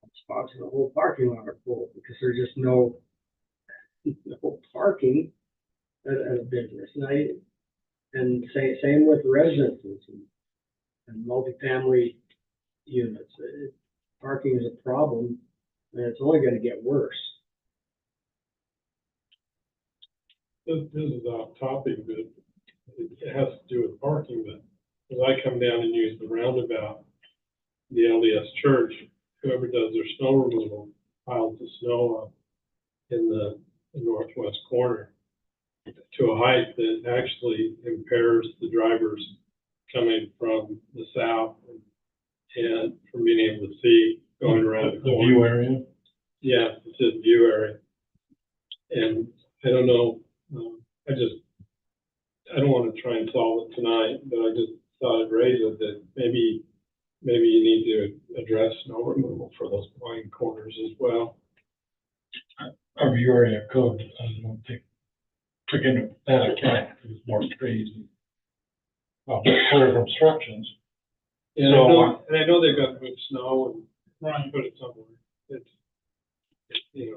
and spots in the whole parking lot are full, because there's just no parking at a business. And same with residences and multifamily units. Parking is a problem, and it's only gonna get worse. This is off topic, but it has to do with parking, but as I come down and use the roundabout, the LDS church, whoever does their snow removal piles the snow up in the northwest corner to a height that actually impairs the drivers coming from the south and from being able to see going around the corner. view area? Yeah, it's a view area. And I don't know, I don't want to try and solve it tonight, but I just thought I'd raise it that maybe you need to address snow removal for those blind corners as well. Our view area code, I don't think, took into that account, there's more trees. Well, clear of obstructions. And I know they've got to put snow and put it somewhere. It's, you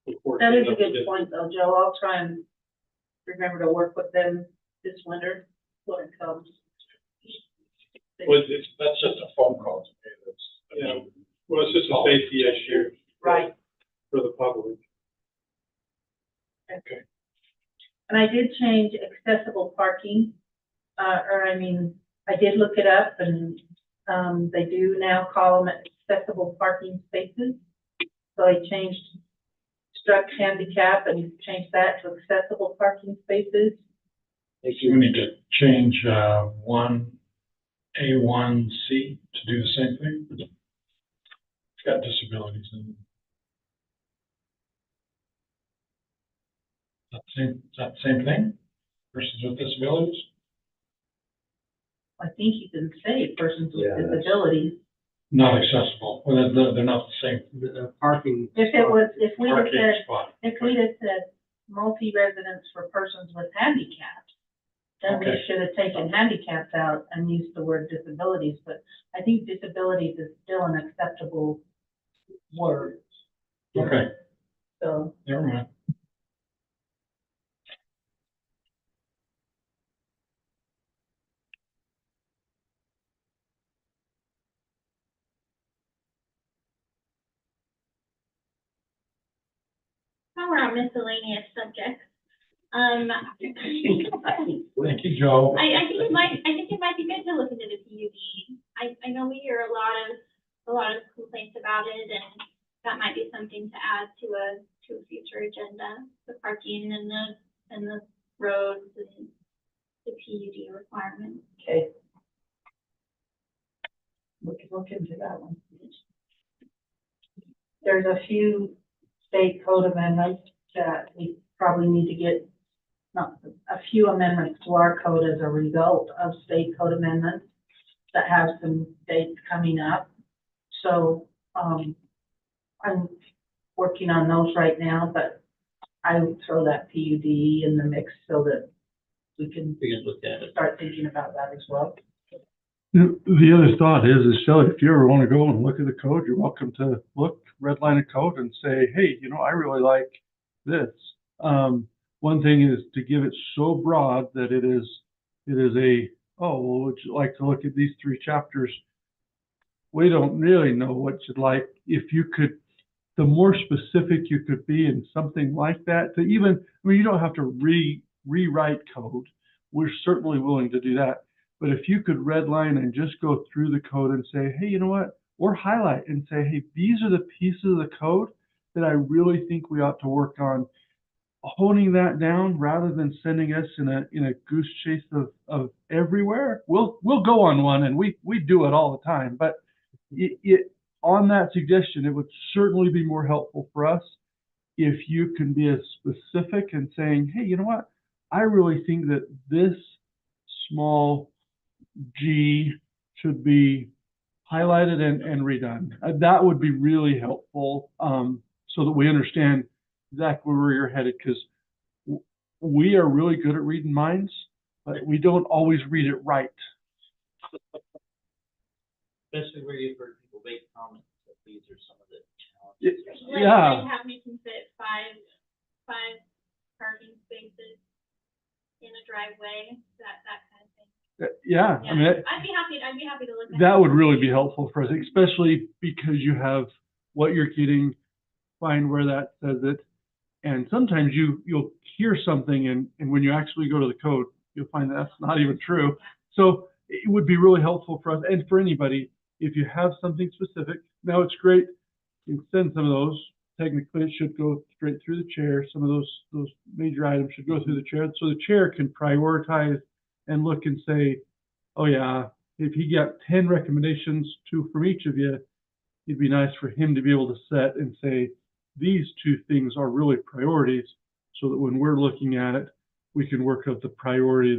know, That is a good point though, Joe. I'll try and remember to work with them this winter when it comes. Well, that's just a phone call to me, that's. Yeah, well, it's just a safety issue. Right. For the public. Okay. And I did change accessible parking, I did look it up and, they do now call them accessible parking spaces. So I changed struck handicap and changed that to accessible parking spaces. So we need to change, A1C to do the same thing. It's got disabilities in it. Is that the same thing? Persons with disabilities? I think you can say persons with Yeah, that's- disabilities. Not accessible, well, they're not the same. The parking. If it was, if we had Parking said, spot. if we had said multi-residence for persons with handicaps, then we Okay. should have taken handicaps out and used the word disabilities, but I think disabilities is still an acceptable word, Okay, so. never mind. Now we're on miscellaneous subjects. Thank you, Joe. I think it might be good to look into the PUD. I know we hear a lot of complaints about it, and that might be something to add to a future agenda, the parking and the roads and the PUD requirements. Okay. We can look into that one. There's a few state code amendments that we probably need to get, not, a few amendments to our code as a result of state code amendments that have some dates coming up. So, I'm working on those right now, but I would throw that PUD in the mix so that we can look at it. start thinking about that as well. The other thought is Shelley, if you ever want to go and look at the code, you're welcome to look, redline a code and say, hey, I really like this. One thing is to give it so broad that it is well, would you like to look at these 3 chapters? We don't really know what you'd like. If you could, the more specific you could be in something like that, to even, you don't have to rewrite code. We're certainly willing to do that. But if you could redline and just go through the code and say, hey, you know what? Or highlight and say, hey, these are the pieces of the code that I really think we ought to work on. Honing that down rather than sending us in a goose chase of everywhere. We'll go on one, and we do it all the time. But on that suggestion, it would certainly be more helpful for us if you can be as specific and saying, hey, you know what? I really think that this small G should be highlighted and redone. That would be really helpful, so that we understand exactly where you're headed, because we are really good at reading minds, but we don't always read it right. Especially where you've heard people make comments that these are some of the challenges. Yeah. Like we can fit five parking spaces in a driveway, that kind of thing. Yeah, Yeah, I mean, I'd be happy to look at that would really be helpful for us, especially because you have what you're getting, find where that says it. And sometimes you'll hear something and when you actually go to the code, you'll find that's not even true. So it would be really helpful for us and for anybody if you have something specific. Now it's great, you can send some of those. Technically, it should go straight through the chair. Some of those major items should go through the chair, so the chair can prioritize and look and say, oh yeah, if he got 10 recommendations, 2 from each of you, it'd be nice for him to be able to set and say, these 2 things are really priorities, so that when we're looking at it, we can work out the priority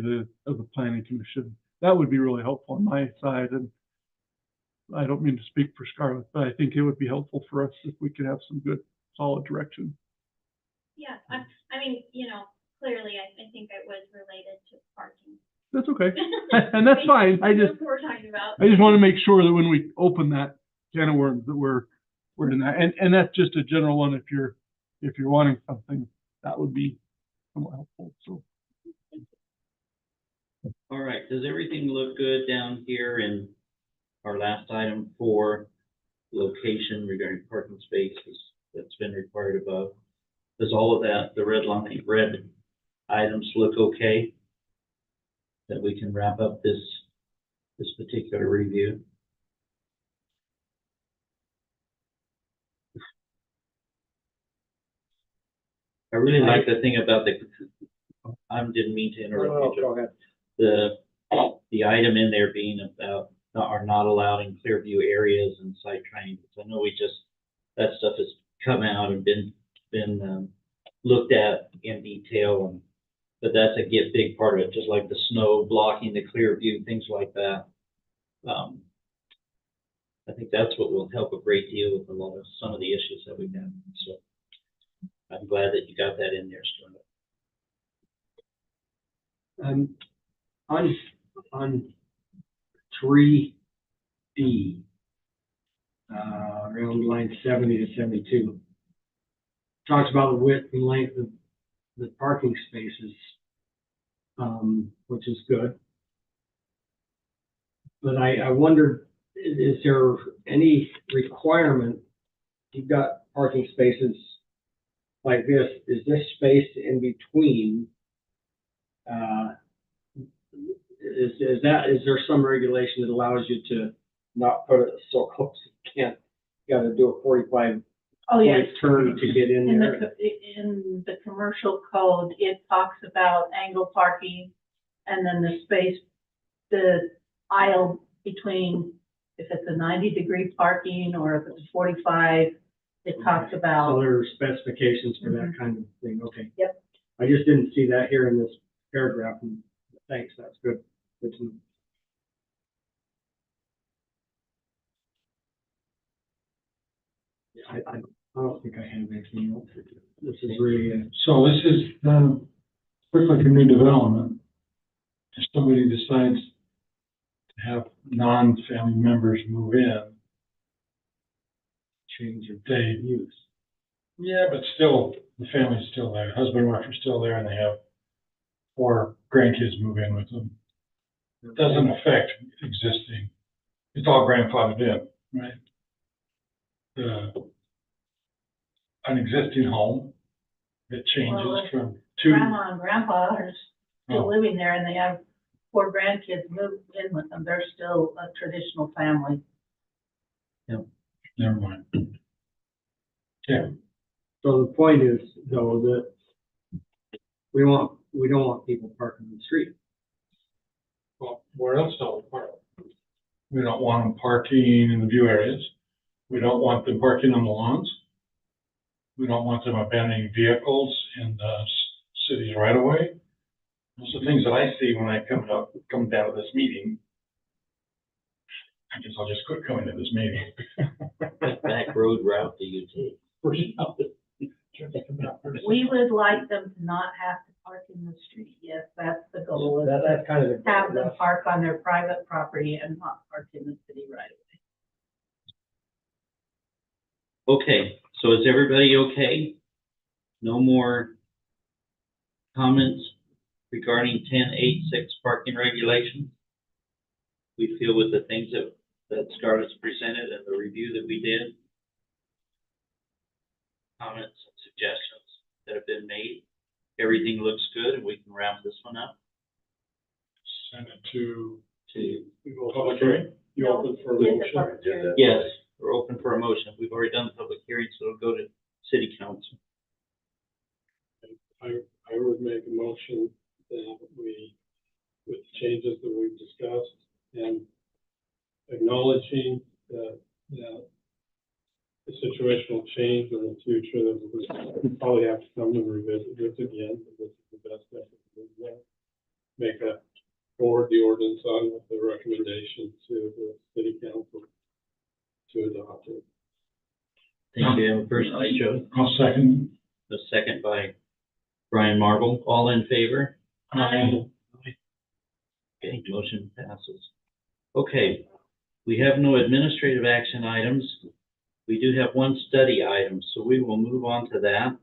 of the planning commission. That would be really helpful on my side. And I don't mean to speak for Scarlett, but I think it would be helpful for us if we could have some good, solid direction. Yeah, I mean, clearly, I think it was related to parking. That's okay. And that's fine. That's what we're talking about. I just want to make sure that when we open that can of worms that we're in that. And that's just a general one. If you're if you're wanting something, that would be somewhat helpful, so. All right, does everything look good down here in our last item 4, location regarding parking spaces that's been required above? Does all of that, the red items look okay? That we can wrap up this particular review? I really like the thing about I didn't mean to interrupt you, Go ahead. the item in there being about are not allowed in clear view areas and site triangles. I know that stuff has come out and been looked at in detail, but that's a big part of it, just like the snow blocking the clear view, things like that. I think that's what will help a great deal with some of the issues that we have. So I'm glad that you got that in there, Stuart. On 3D, around line 70 to 72, talks about the width and length of the parking spaces, which is good. But I wondered, is there any requirement? You've got parking spaces like this. Is this space in between? Is there some regulation that allows you to not put it so close you can't? You got to do a 45 Oh, yes. turn to get in there. In the commercial code, it talks about angle parking and then the space, the aisle between, if it's a 90-degree parking or if it's 45, it talks about. So there are specifications for that kind of thing. Okay. Yep. I just didn't see that here in this paragraph. And thanks. That's good. Good to know. I don't think I have anything else. This is really So this is, quick like a new development. If somebody decides to have non-family members move in, change of they, use. yeah, but still, the family's still there, husband and wife are still there, and they have 4 grandkids move in with them. It doesn't affect existing, it's all grandfathered in, right? An existing home that changes Well, from 2. Grandma and grandpa are still Oh. living there and they have 4 grandkids moved in with them. They're still a traditional family. Never mind. Yeah, So the point is, though, that we don't want people parking in the street. well, where else don't we park? We don't want them parking in the view areas. We don't want them parking on the lawns. We don't want them abandoning vehicles in the city's right of way. Those are things that I see when I come down to this meeting. I guess I'll just quit coming to this meeting. What back road route do you take? We would like them to not have to park in the street. Yes, that's the goal. Is That's kind of to have them park on their private property and not park in the city right away. Okay, so is everybody okay? No more comments regarding 10.8.6 parking regulations? We feel with the things that Scarlett's presented and the review that we did, comments and suggestions that have been made, everything looks good and we can wrap this one up Send it to to, public hearing. You open for a Yes, motion? the public hearing. yes, we're open for a motion. We've already done the public hearing, so it'll go to city council. I would make a motion that we, with the changes that we've discussed and acknowledging that the situation will change in the future, that we'll probably have to come and revisit this again, but this is the best effort we can make forward the ordinance on with the recommendation to the city council to adopt it. Thank you. First by Joe, I'll second. the second by Brian Marble. All in favor? Aye. Okay, motion passes. Okay, we have no administrative action items. We do have one study item, so we will move on to that.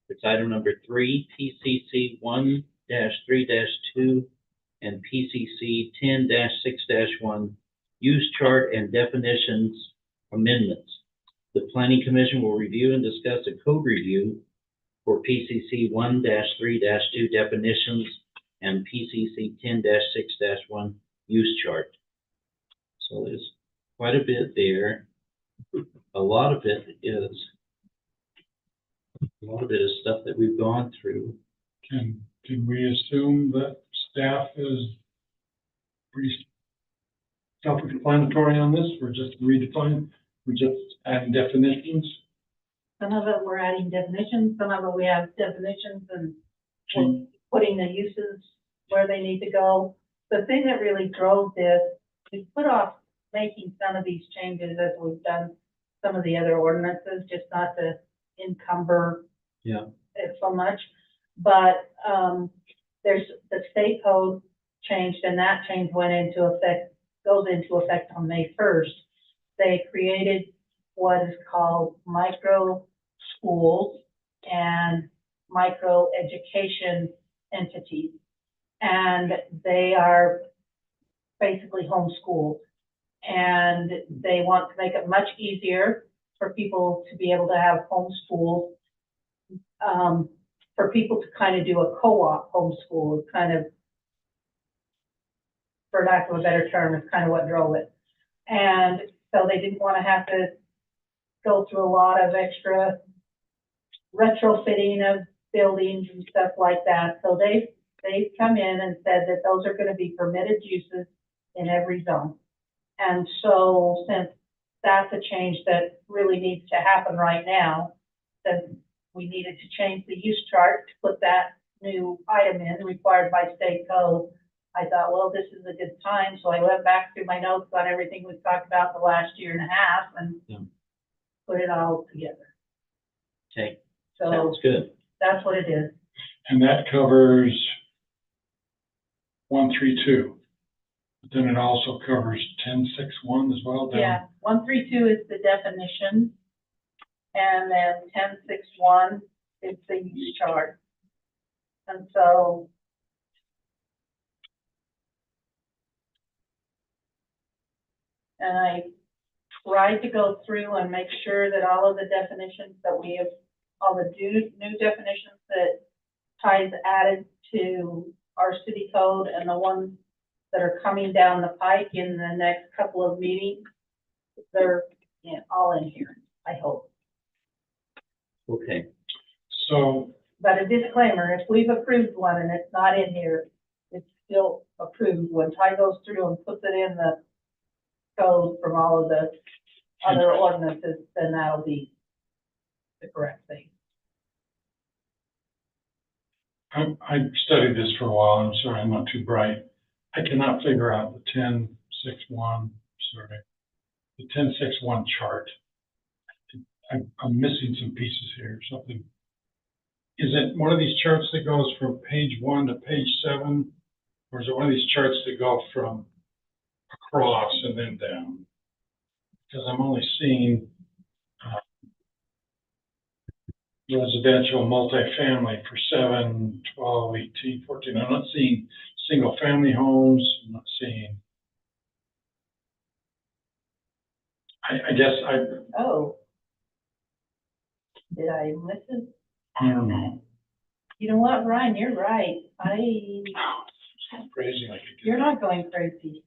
It's item number 3, PCC 1-3-2 and PCC 10-6-1, use chart and definitions amendments. The Planning Commission will review and discuss a code review for PCC 1-3-2 definitions and PCC 10-6-1 use chart. So there's quite a bit there. A lot of it is stuff that we've gone through. Can we assume that staff is pretty self-explanatory on this? We're just adding definitions? Some of it we're adding definitions, some of it we have definitions and we're putting the uses where they need to go. The thing that really drove this, we put off making some of these changes as we've done some of the other ordinances, just not to encumber it so much. But there's the state code changed, and that change goes into effect on May 1st. They created what is called micro schools and micro education entities. And they are basically homeschooled. And they want to make it much easier for people to be able to have homeschool, for people to kind of do a co-op homeschool, kind of, for lack of a better term, is kind of what drove it. And so they didn't want to have to go through a lot of extra retrofitting of buildings and stuff like that. So they've come in and said that those are going to be permitted uses in every zone. And so since that's a change that really needs to happen right now, then we needed to change the use chart to put that new item in required by state code. I thought, well, this is a good time. So I went back through my notes on everything we've talked about the last year and a half and put it all together. Okay, So sounds good. that's what it is. And that covers 132. But then it also covers 10.6.1 as well. down- Yeah, 132 is the definition, and then 10.6.1 is the use chart. And so and I tried to go through and make sure that all of the definitions that we have, all the new definitions that Ty's added to our city code and the ones that are coming down the pike in the next couple of meetings, they're all in here, I hope. Okay, So, But a disclaimer, if we've approved one and it's not in here, it's still approved. When Ty goes through and puts it in the code from all of the other ordinances, then that'll be the correct thing. I studied this for a while. I'm sorry, I'm not too bright. I cannot figure out the 10.6.1, the 10.6.1 chart. I'm missing some pieces here, something. Is it one of these charts that goes from page 1 to page 7? Or is it one of these charts that go from across and then down? Because I'm only seeing residential multifamily for 7, 12, 18, 14. I'm not seeing single family homes. I'm not seeing. I guess Oh. Did I miss it? I don't know. You know what, Ryan, you're right. It's crazy like it You're not going crazy.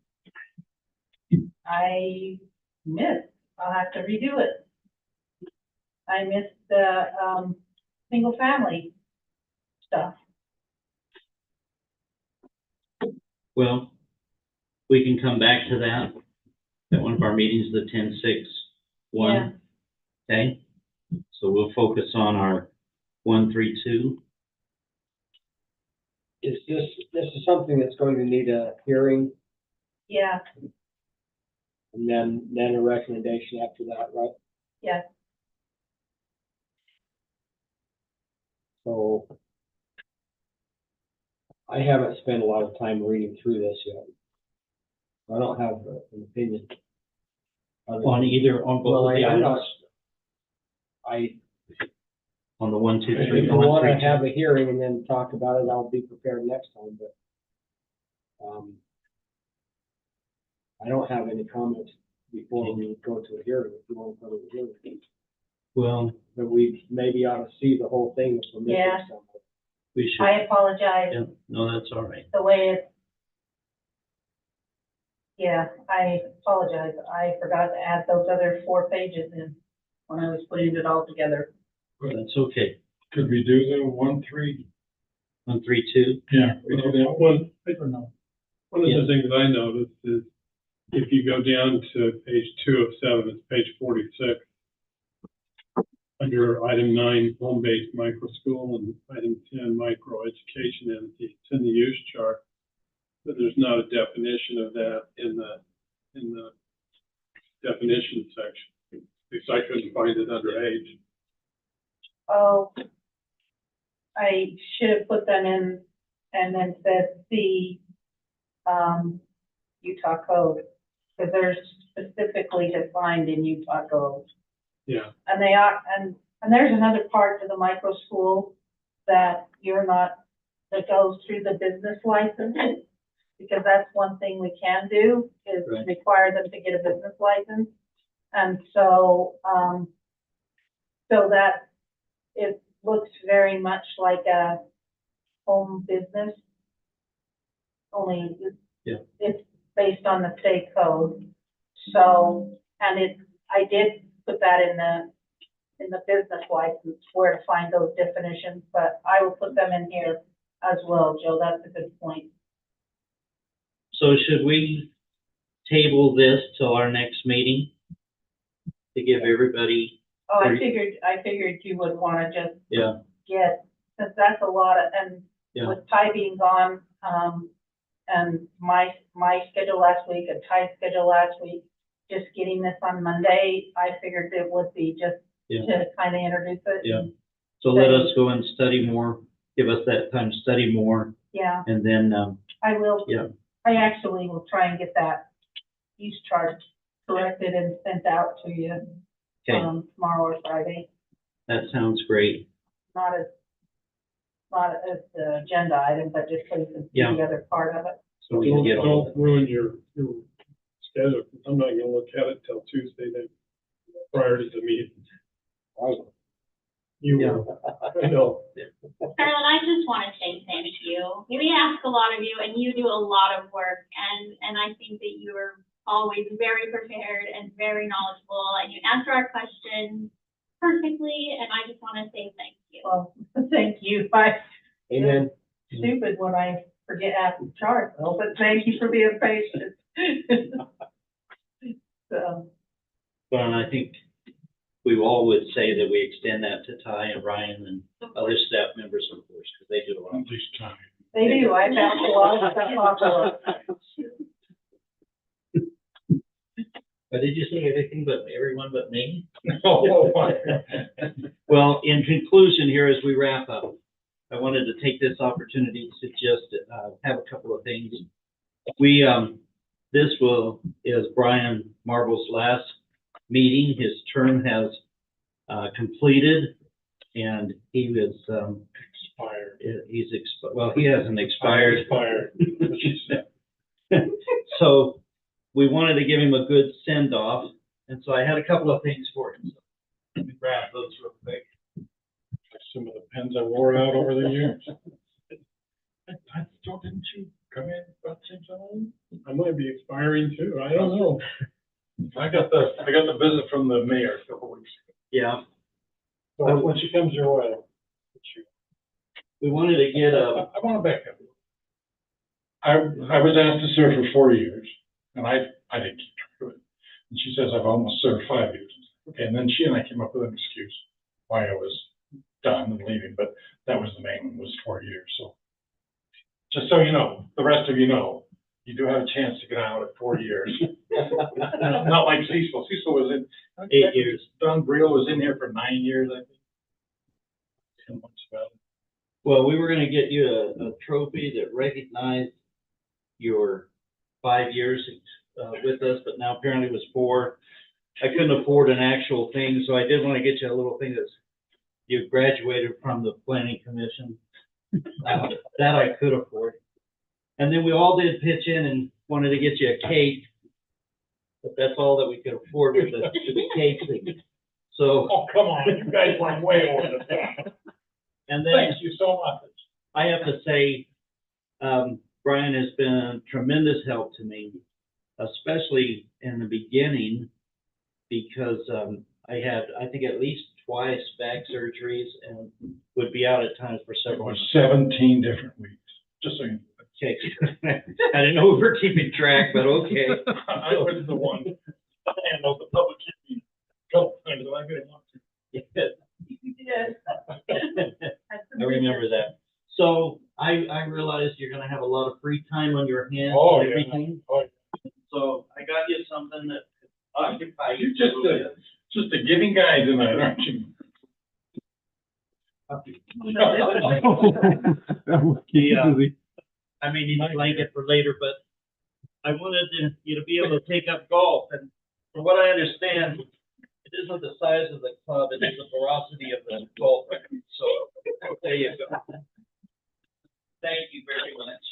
I missed. I'll have to redo it. I missed the, single family stuff. well, we can come back to that at one of our meetings, the 10.6.1. Okay, so we'll focus on our 132. Is this is something that's going to need a hearing Yeah, and then a recommendation after that, right? yeah. So I haven't spent a lot of time reading through this yet. I don't have an opinion. On both of the I'm items? not, on the 1, 2, 3, If you 1, want 3, to have a hearing and then talk about it, I'll be prepared next time, but, I don't have any comments before we go to a hearing, if you want to go to a hearing. Well, But we maybe ought to see the whole thing if we're missing Yeah. something. we should, I apologize, yeah, no, that's all right. the way it's, yeah, I apologize. I forgot to add those other 4 pages in when I was putting it all together. That's okay. Could we do the 1, 3? 1, 3, 2. Yeah. We do that. One, I don't know. one of Yeah. the things I noticed is if you go down to page 2 of 7, it's page 46. Under item 9, home-based micro school, and item 10, micro education entity, it's in the use chart, but there's not a definition of that in the definition section. At least I couldn't find it under age. Oh, I should have put them in and then said the, Utah code, because they're specifically defined in Utah code. Yeah, And they are, and there's another part to the micro school that you're not, that goes through the business license. Because that's one thing we can do, is Right. require them to get a business license. And so, so that it looks very much like a home business. Only Yeah. it's based on the state code. So, and I did put that in the business license where to find those definitions, but I will put them in here as well, Joe. That's a good point. So should we table this till our next meeting? To give everybody, Oh, Or- I figured you would wanna just yeah, get, since that's a lot of, and Yeah. with Ty being gone, and my schedule last week and Ty's schedule last week, just getting this on Monday, I figured it would be just Yeah. to kind of introduce it. Yeah. so let us go and study more, give us that time to study more, Yeah, and then, I will. Yeah. I actually will try and get that use chart corrected and sent out to you, okay, tomorrow or Friday. that sounds great. Not as the agenda item, but just so you can see Yeah. the other part of it. So we can get all don't ruin your schedule. I'm not gonna look at it till Tuesday then, prior to the meeting. You will. I know. Carolyn, I just want to say thank you. We ask a lot of you, and you do a lot of work, and I think that you are always very prepared and very knowledgeable, and you answer our questions perfectly, and I just want to say thank you. Well, thank you. Amen. Stupid when I forget half the chart, though, but thank you for being patient. So, Well, and I think we all would say that we extend that to Ty and Ryan and other staff members, of course, because they do a lot. At least time. they do, I found a lot of stuff off of Did you say everything but everyone but me? Oh, my. Well, in conclusion here, as we wrap up, I wanted to take this opportunity to just have a couple of things. We, is Brian Marble's last meeting. His term has completed, and he was, Expired. he hasn't expired. Expired. She said. So we wanted to give him a good send off, and so I had a couple of things for him. So let me grab those real quick. Some of the pens I wore out over the years. I still didn't you come in about the same time? I might be expiring too. I don't know. I got the visit from the mayor a couple weeks ago. Yeah, So when she comes your way, we wanted to get a, I want to back up. I was asked to serve for 4 years, and I didn't keep track of it. And she says I've almost served 5 years. Okay, and then she and I came up with an excuse why I was done and leaving, but that was the main one, was 4 years. So just so you know, the rest of you know, you do have a chance to get out at 4 years. Not like Cecil. Cecil was in 8 years. Don Briel was in here for 9 years, I think. 10 months about it. Well, we were gonna get you a trophy that recognized your 5 years with us, but now apparently it was 4. I couldn't afford an actual thing, so I did want to get you a little thing that's, you graduated from the planning commission. That I could afford. And then we all did pitch in and wanted to get you a cake. But that's all that we could afford with the cake thing. So, Oh, come on, you guys went way over the top. and then Thank you so much. I have to say, Brian has been a tremendous help to me, especially in the beginning, because I had, I think, at least twice back surgeries and would be out at times for several months. 17 different weeks, just so you know. Okay. I didn't know we were keeping track, but okay. I was the one, I handled the public hearing. Go, I didn't want to. Yes. I remember that. So I realized you're gonna have a lot of free time on your hands Oh, and yeah. everything. Oh, yeah. So I got you something that occupies You're you a little bit. just a giving guy tonight, aren't you? That was easy. I may need a blanket for later, but I wanted you to be able to take up golf, and from what I understand, it isn't the size of the club, it is the velocity of the golf. So, there you go. Thank you very much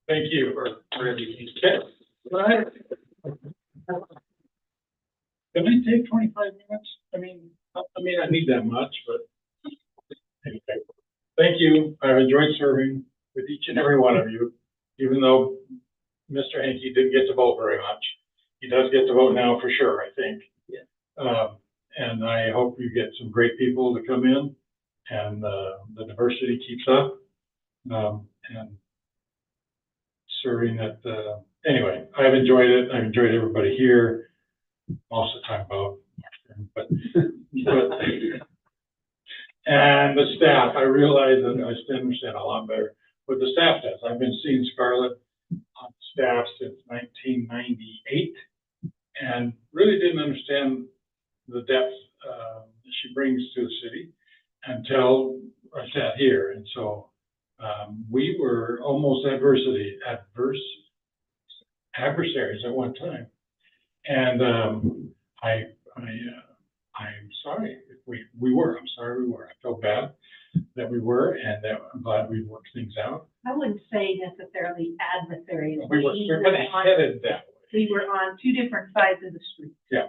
Thank you. for everything. Can I take 25 minutes? I mean, I need that much, but anyway. Thank you. I've enjoyed serving with each and every one of you, even though Mr. Hankey didn't get to vote very much. He does get to vote now for sure, I think. Yeah. And I hope you get some great people to come in and the diversity keeps up. And serving at anyway, I've enjoyed it. I've enjoyed everybody here. Most of the time, Bob, but and the staff, I realize and I still understand a lot better what the staff does. I've been seeing Scarlett on staff since 1998 and really didn't understand the depth that she brings to the city until I sat here. And so we were almost adversaries at one time. And I'm sorry if we were. I'm sorry we were. I felt bad that we were, and that I'm glad we worked things out. I wouldn't say necessarily adversaries. We were kind of headed that way. We were on two different sides of the street. Yeah.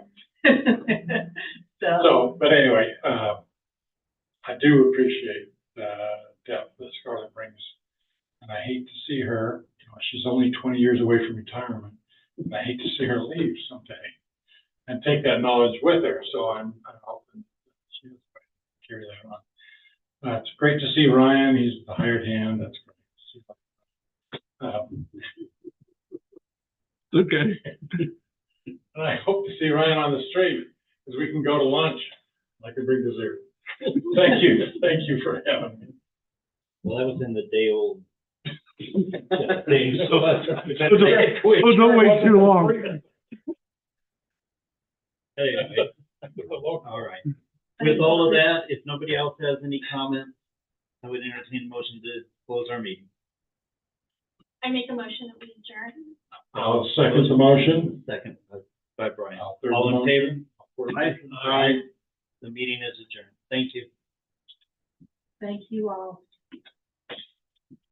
So, So, but anyway, I do appreciate the depth that Scarlett brings, and I hate to see her. You know, she's only 20 years away from retirement, and I hate to see her leave someday and take that knowledge with her. So I'm hoping she'll carry that on. It's great to see Ryan. He's the hired hand. That's great. Okay. And I hope to see Ryan on the street because we can go to lunch. I can bring dessert. Thank you. Thank you for having me. Well, that was in the day old thing, so Don't wait too long. anyway, all right. With all of that, if nobody else has any comments, I would entertain a motion to close our meeting. I make a motion that we adjourn. I'll second the motion. Second by Brian. I'll third All the in favor? motion. Aye. The meeting is adjourned. Thank you. thank you all.